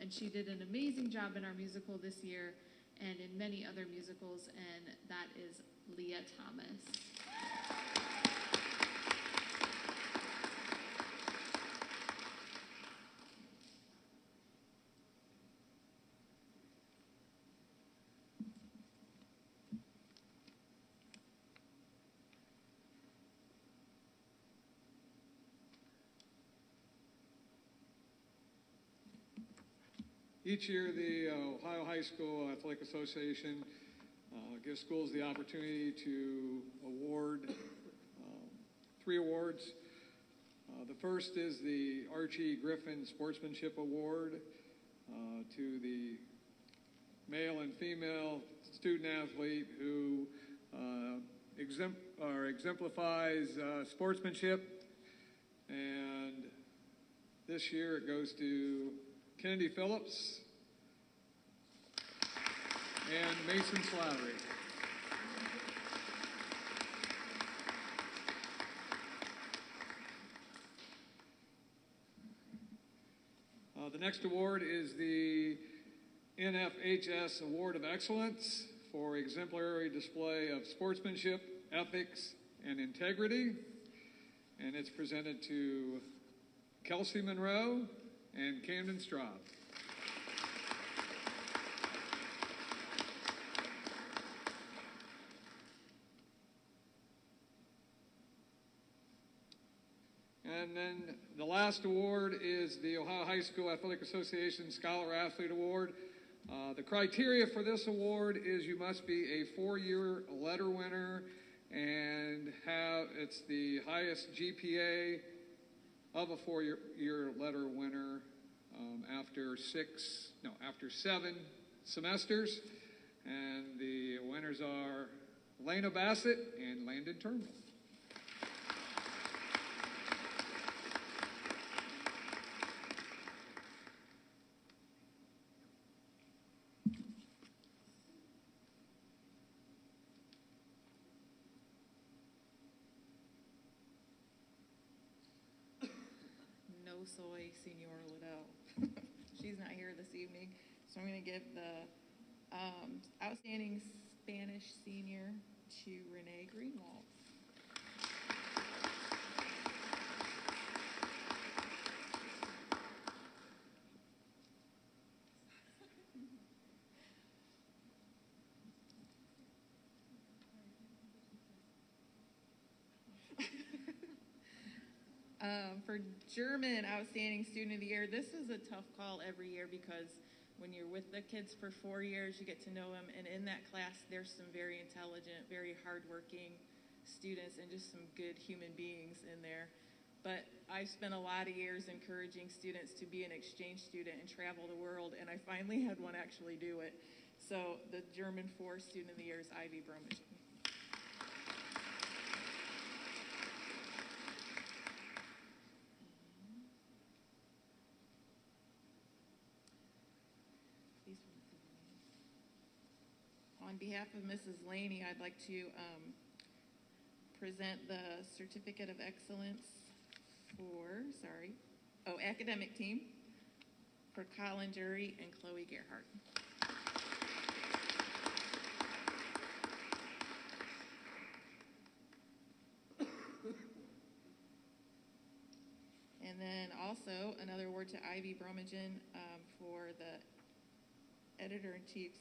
And she did an amazing job in our musical this year and in many other musicals, and that is Leah Thomas. Each year, the Ohio High School Athletic Association gives schools the opportunity to award 3 awards. The first is the Archie Griffin Sportsmanship Award to the male and female student athlete who exemplifies sportsmanship. And this year it goes to Kennedy Phillips and Mason Slattery. The next award is the Nfhs Award of Excellence for exemplary display of sportsmanship, ethics, and integrity. And it's presented to Kelsey Monroe and Camden Straub. And then the last award is the Ohio High School Athletic Association Scholar Athlete Award. The criteria for this award is you must be a 4-year letter winner and it's the highest GPA of a 4-year letter winner after 7 semesters. And the winners are Lena Bassett and Landon Turnbull. Soy Senor Liddell. She's not here this evening, so I'm going to give the Outstanding Spanish Senior to Renee Greenwald. For German Outstanding Student of the Year, this is a tough call every year because when you're with the kids for 4 years, you get to know them, and in that class, there's some very intelligent, very hardworking students and just some good human beings in there. But I've spent a lot of years encouraging students to be an exchange student and travel the world, and I finally had one actually do it. So the German 4 Student of the Year is Ivy Bromwich. On behalf of Mrs. Laney, I'd like to present the Certificate of Excellence for, academic team for Colin Jury and Chloe Gerhardt. And then also another award to Ivy Bromagen for the editor-in-chief,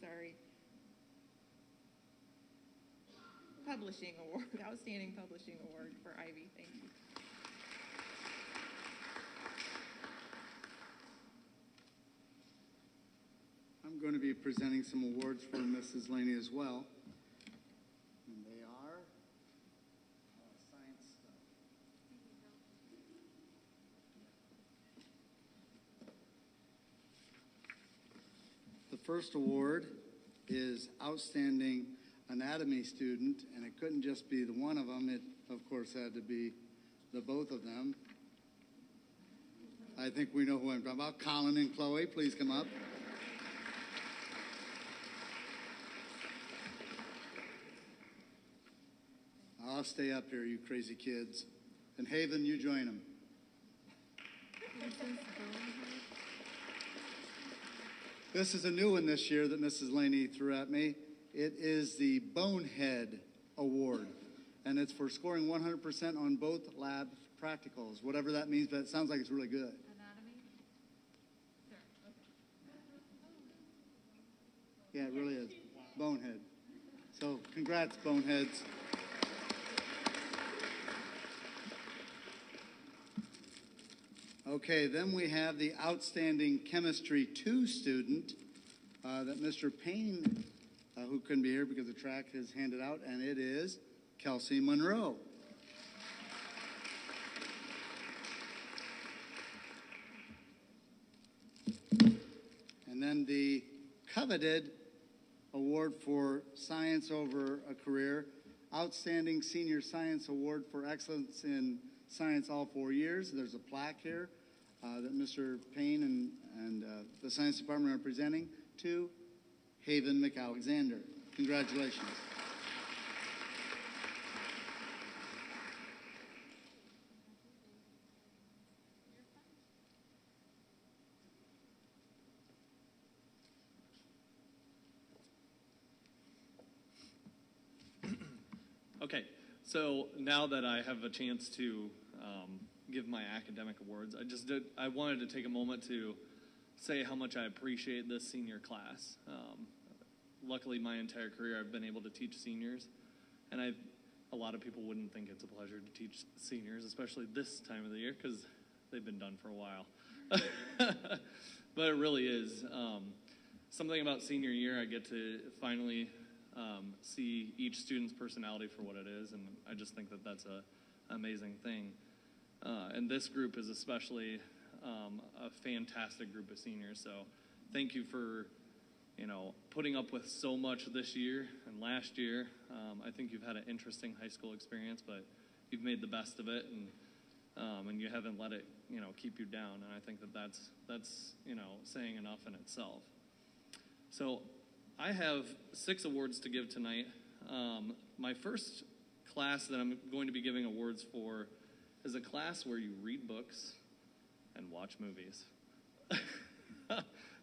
publishing award, outstanding publishing award for Ivy. Thank you. I'm going to be presenting some awards for Mrs. Laney as well. And they are science stuff. The first award is Outstanding Anatomy Student, and it couldn't just be the one of them. It, of course, had to be the both of them. I think we know who I'm talking about. Colin and Chloe, please come up. I'll stay up here, you crazy kids. And Haven, you join them. This is a new one this year that Mrs. Laney threw at me. It is the Bonehead Award, and it's for scoring 100% on both lab practicals, whatever that means, but it sounds like it's really good. Anatomy? Sure. Okay. Yeah, it really is. Bonehead. So congrats, Boneheads. Okay, then we have the Outstanding Chemistry 2 student that Mr. Payne, who couldn't be here because the track has handed out, and it is Kelsey Monroe. And then the coveted award for Science Over a Career, Outstanding Senior Science Award for Excellence in Science all 4 years. There's a plaque here that Mr. Payne and the Science Department are presenting to Haven McAlexander. Congratulations. Okay, so now that I have a chance to give my academic awards, I wanted to take a moment to say how much I appreciate this senior class. Luckily, my entire career, I've been able to teach seniors, and a lot of people wouldn't think it's a pleasure to teach seniors, especially this time of the year, because they've been done for a while. But it really is. Something about senior year, I get to finally see each student's personality for what it is, and I just think that that's an amazing thing. And this group is especially a fantastic group of seniors, so thank you for putting up with so much this year and last year. I think you've had an interesting high school experience, but you've made the best of it, and you haven't let it keep you down, and I think that that's saying enough in itself. So I have 6 awards to give tonight. My first class that I'm going to be giving awards for is a class where you read books and watch movies.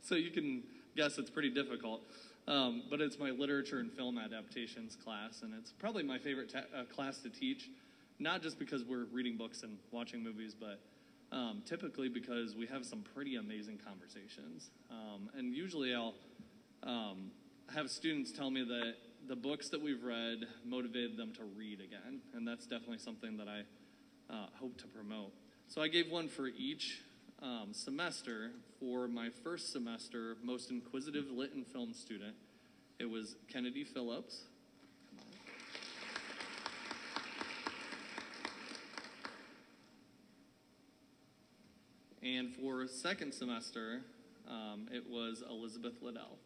So you can guess it's pretty difficult, but it's my literature and film adaptations class, and it's probably my favorite class to teach, not just because we're reading books and watching movies, but typically because we have some pretty amazing conversations. And usually I'll have students tell me that the books that we've read motivated them to read again, and that's definitely something that I hope to promote. So I gave one for each semester. For my first semester, most inquisitive lit and film student, it was Kennedy Phillips. And for second semester, it was Elizabeth Liddell.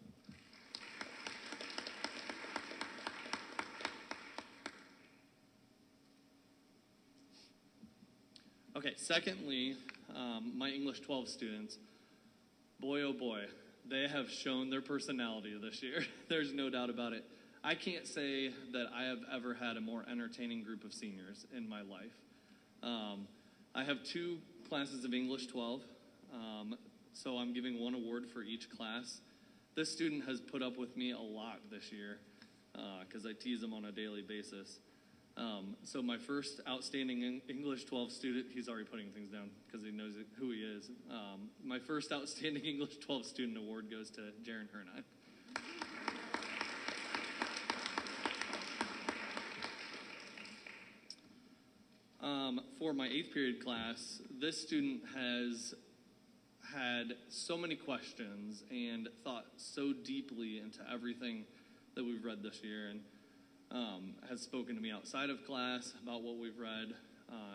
Okay, secondly, my English 12 students, boy oh boy, they have shown their personality this year. There's no doubt about it. I can't say that I have ever had a more entertaining group of seniors in my life. I have 2 classes of English 12, so I'm giving 1 award for each class. This student has put up with me a lot this year because I tease him on a daily basis. So my first outstanding English 12 student, he's already putting things down because he knows who he is. My first outstanding English 12 student award goes to Jaren Hernandez. For my 8th period class, this student has had so many questions and thought so deeply into everything that we've read this year, and has spoken to me outside of class about what we've read,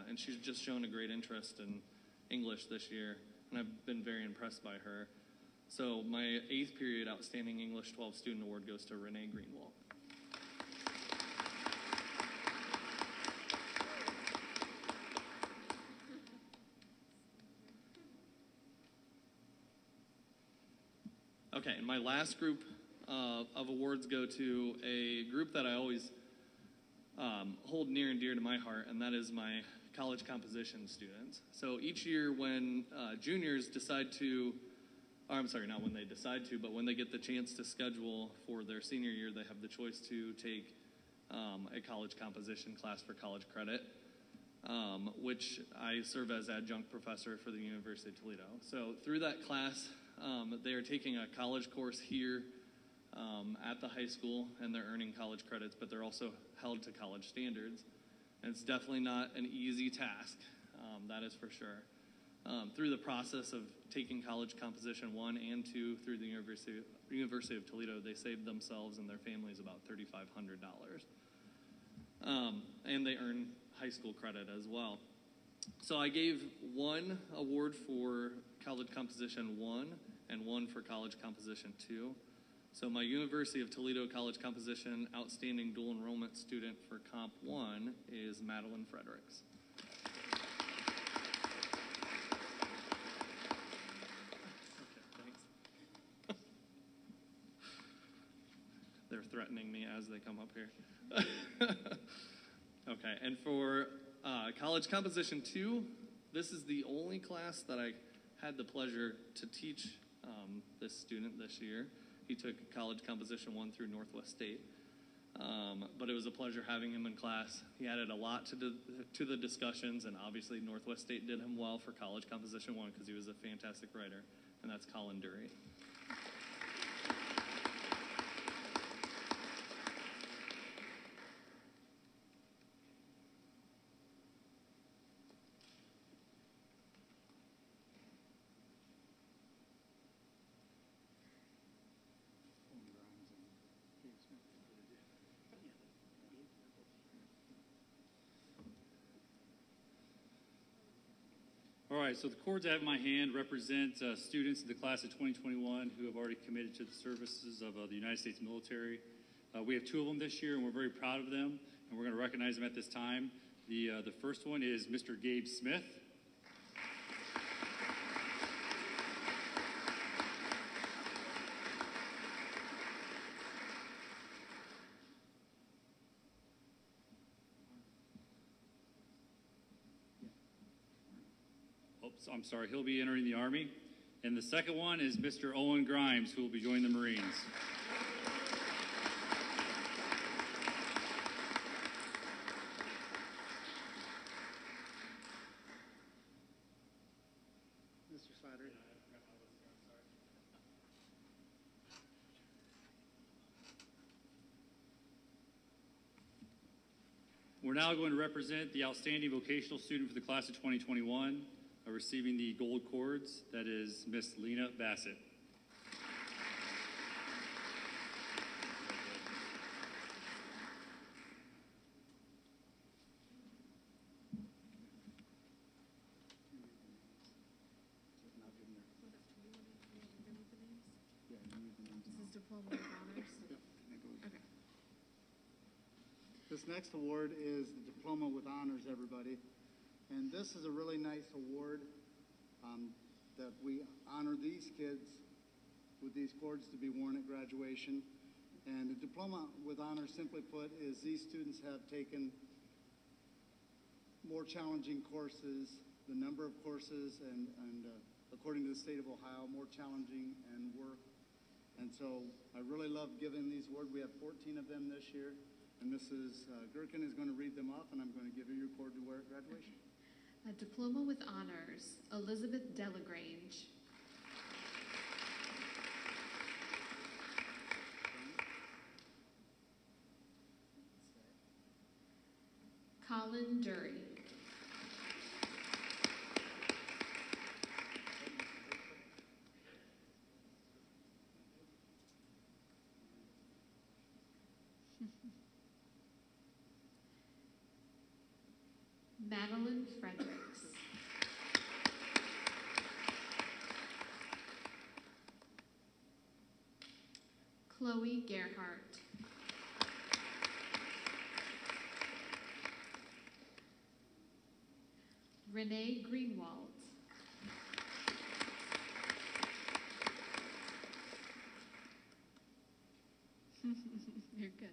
and she's just shown a great interest in English this year, and I've been very impressed by her. So my 8th period Outstanding English 12 Student Award goes to Renee Greenwald. Okay, and my last group of awards go to a group that I always hold near and dear to my heart, and that is my college composition students. So each year when juniors decide to, or I'm sorry, not when they decide to, but when they get the chance to schedule for their senior year, they have the choice to take a college composition class for college credit, which I serve as adjunct professor for the University of Toledo. So through that class, they are taking a college course here at the high school, and they're earning college credits, but they're also held to college standards. And it's definitely not an easy task, that is for sure. Through the process of taking College Composition 1 and 2 through the University of Toledo, they saved themselves and their families about $3,500. And they earn high school credit as well. So I gave one award for College Composition 1 and one for College Composition 2. So my University of Toledo College Composition Outstanding Dual Enrollment Student for Comp 1 is Madeline Fredericks. Okay, thanks. They're threatening me as they come up here. Okay, and for College Composition 2, this is the only class that I had the pleasure to teach this student this year. He took College Composition 1 through Northwest State, but it was a pleasure having him in class. He added a lot to the discussions, and obviously Northwest State did him well for College Composition 1 because he was a fantastic writer, and that's Colin Dury. All right, so the cords I have in my hand represent students in the class of 2021 who have already committed to the services of the United States military. We have 2 of them this year, and we're very proud of them, and we're going to recognize them at this time. The first one is Mr. Gabe Smith. I'm sorry, he'll be entering the Army. And the second one is Mr. Owen Grimes, who will be joining the Marines. Mr. Slattery. We're now going to represent the outstanding vocational student for the class of 2021. Receiving the gold cords, that is Miss Lena Bassett. This is Diploma with Honors? Okay. This next award is the Diploma with Honors, everybody. And this is a really nice award that we honor these kids with these cords to be worn at graduation. And the Diploma with Honors, simply put, is these students have taken more challenging courses, the number of courses, and according to the state of Ohio, more challenging and work. And so I really love giving these awards. We have 14 of them this year. And Mrs. Gherkin is going to read them off, and I'm going to give you your cord to wear at graduation. A diploma with honors, Elizabeth Delagrange. Colin Dury. Madeline Fredericks. Chloe Gerhardt. Renee Greenwald. You're good.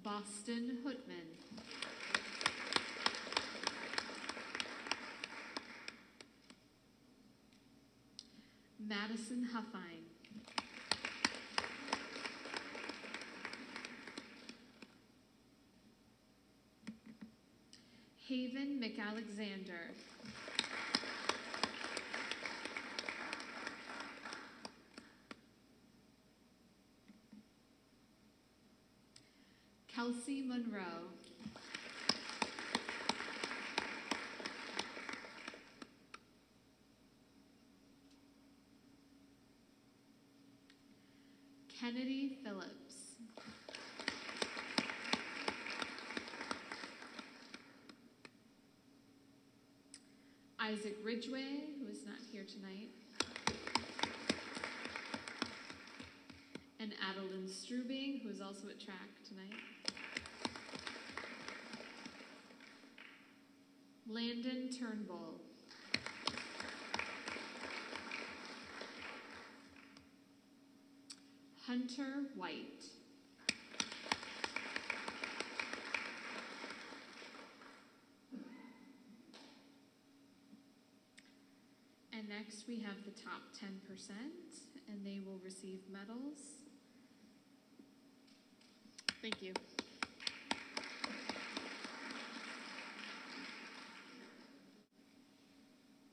Boston Hootman. Madison Huffine. Haven McAlexander. Kelsey Monroe. Kennedy Phillips. Isaac Ridgway, who is not here tonight. And Adeline Strubing, who is also at track tonight. Landon Turnbull. Hunter White. And next we have the top 10%, and they will receive medals. Thank you.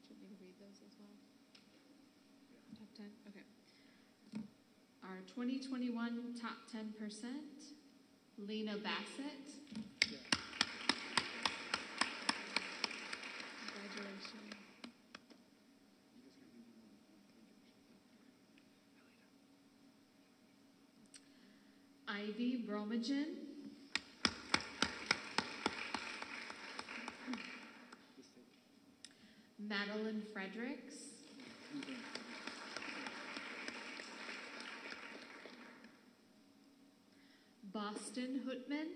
Should we read those as well? Top 10? Okay. Our 2021 top 10%, Lena Bassett. Congratulations. Ivy Bromagen. Madeline Fredericks. Boston Hootman.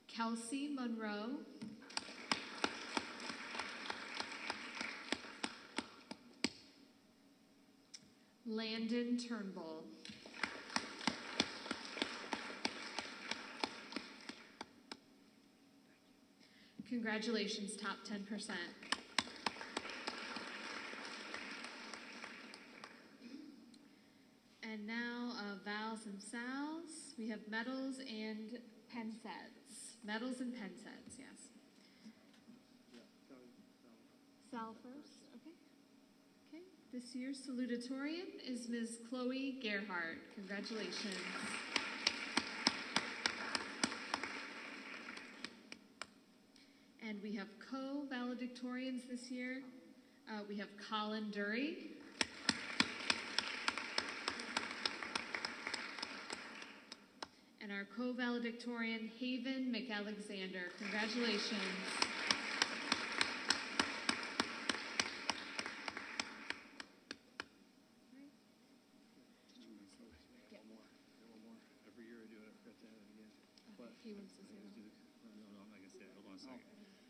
Kelsey Monroe. Landon Turnbull. Congratulations, top 10%. And now vowels and sows. We have medals and pen sets. Medals and pen sets, yes. Sal first, okay. Okay, this year's salutatorian is Ms. Chloe Gerhardt. Congratulations. And we have co-valedictorians this year. We have Colin Dury. And our co-valedictorian, Haven McAlexander. Congratulations.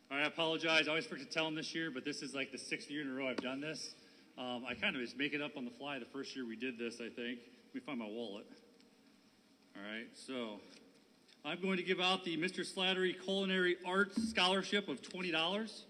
All right, I apologize. I always forget to tell them this year, but this is like the 6th year in a row I've done this. I kind of just make it up on the fly the first year we did this, I think. Let me find my wallet. All right, so I'm going to give out the Mr. Slattery Culinary Arts Scholarship of $20.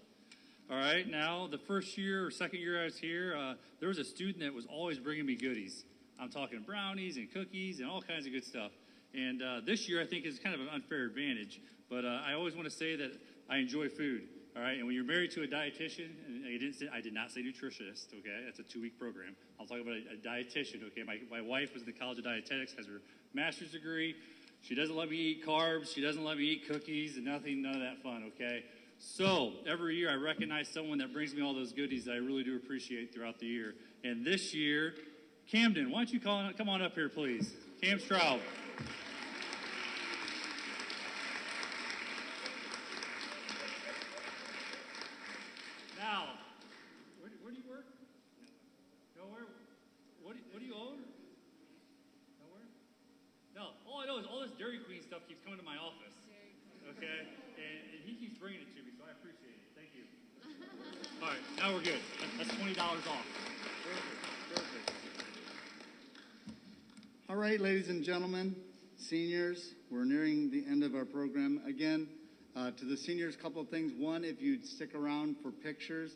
All right, now the first year or second year I was here, there was a student that was always bringing me goodies. I'm talking brownies and cookies and all kinds of good stuff. And this year I think is kind of an unfair advantage, but I always want to say that I enjoy food. All right, and when you're married to a dietitian, and I did not say nutritionist, okay? That's a 2-week program. I'll talk about a dietitian, okay? My wife was in the College of Dietetics, has her master's degree. She doesn't let me eat carbs. She doesn't let me eat cookies and none of that fun, okay? So every year I recognize someone that brings me all those goodies that I really do appreciate throughout the year. And this year, Camden, why don't you come on up here, please? Cam Straub. Now, where do you work? Nowhere? What do you own? Nowhere? No. All I know is all this Dairy Queen stuff keeps coming to my office. Okay? And he keeps bringing it to me, so I appreciate it. Thank you. All right, now we're good. That's $20 off. Perfect. All right, ladies and gentlemen, seniors, we're nearing the end of our program. Again, to the seniors, a couple of things. One, if you'd stick around for pictures,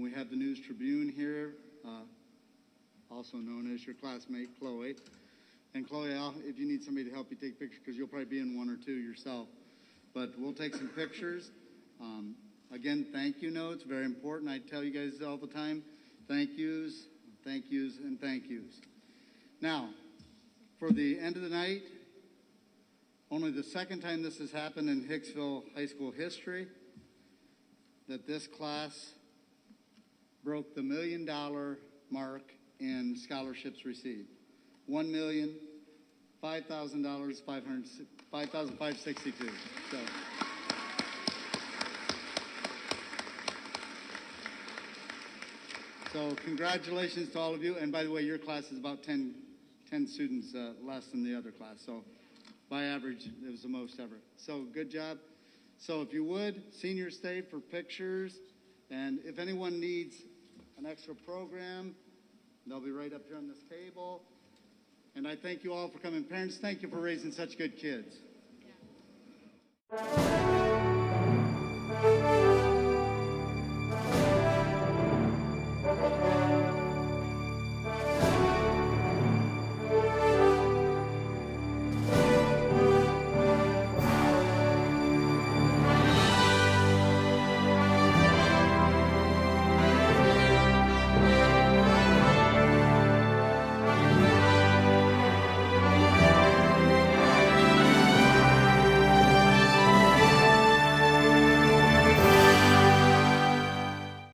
we have the News Tribune here, also known as your classmate, Chloe. And Chloe, if you need somebody to help you take pictures, because you'll probably be in one or two yourself. But we'll take some pictures. Again, thank you notes, very important. I tell you guys all the time, thank yous, and thank yous. Now, for the end of the night, only the second time this has happened in Hicksville High School history that this class broke the $1 million mark in scholarships received. $1,005,000, $5,562. So congratulations to all of you. And by the way, your class is about 10 students less than the other class. So by average, it was the most ever. So good job. So if you would, seniors stay for pictures. And if anyone needs an extra program, they'll be right up here on this table. And I thank you all for coming. Parents, thank you for raising such good kids. Yeah.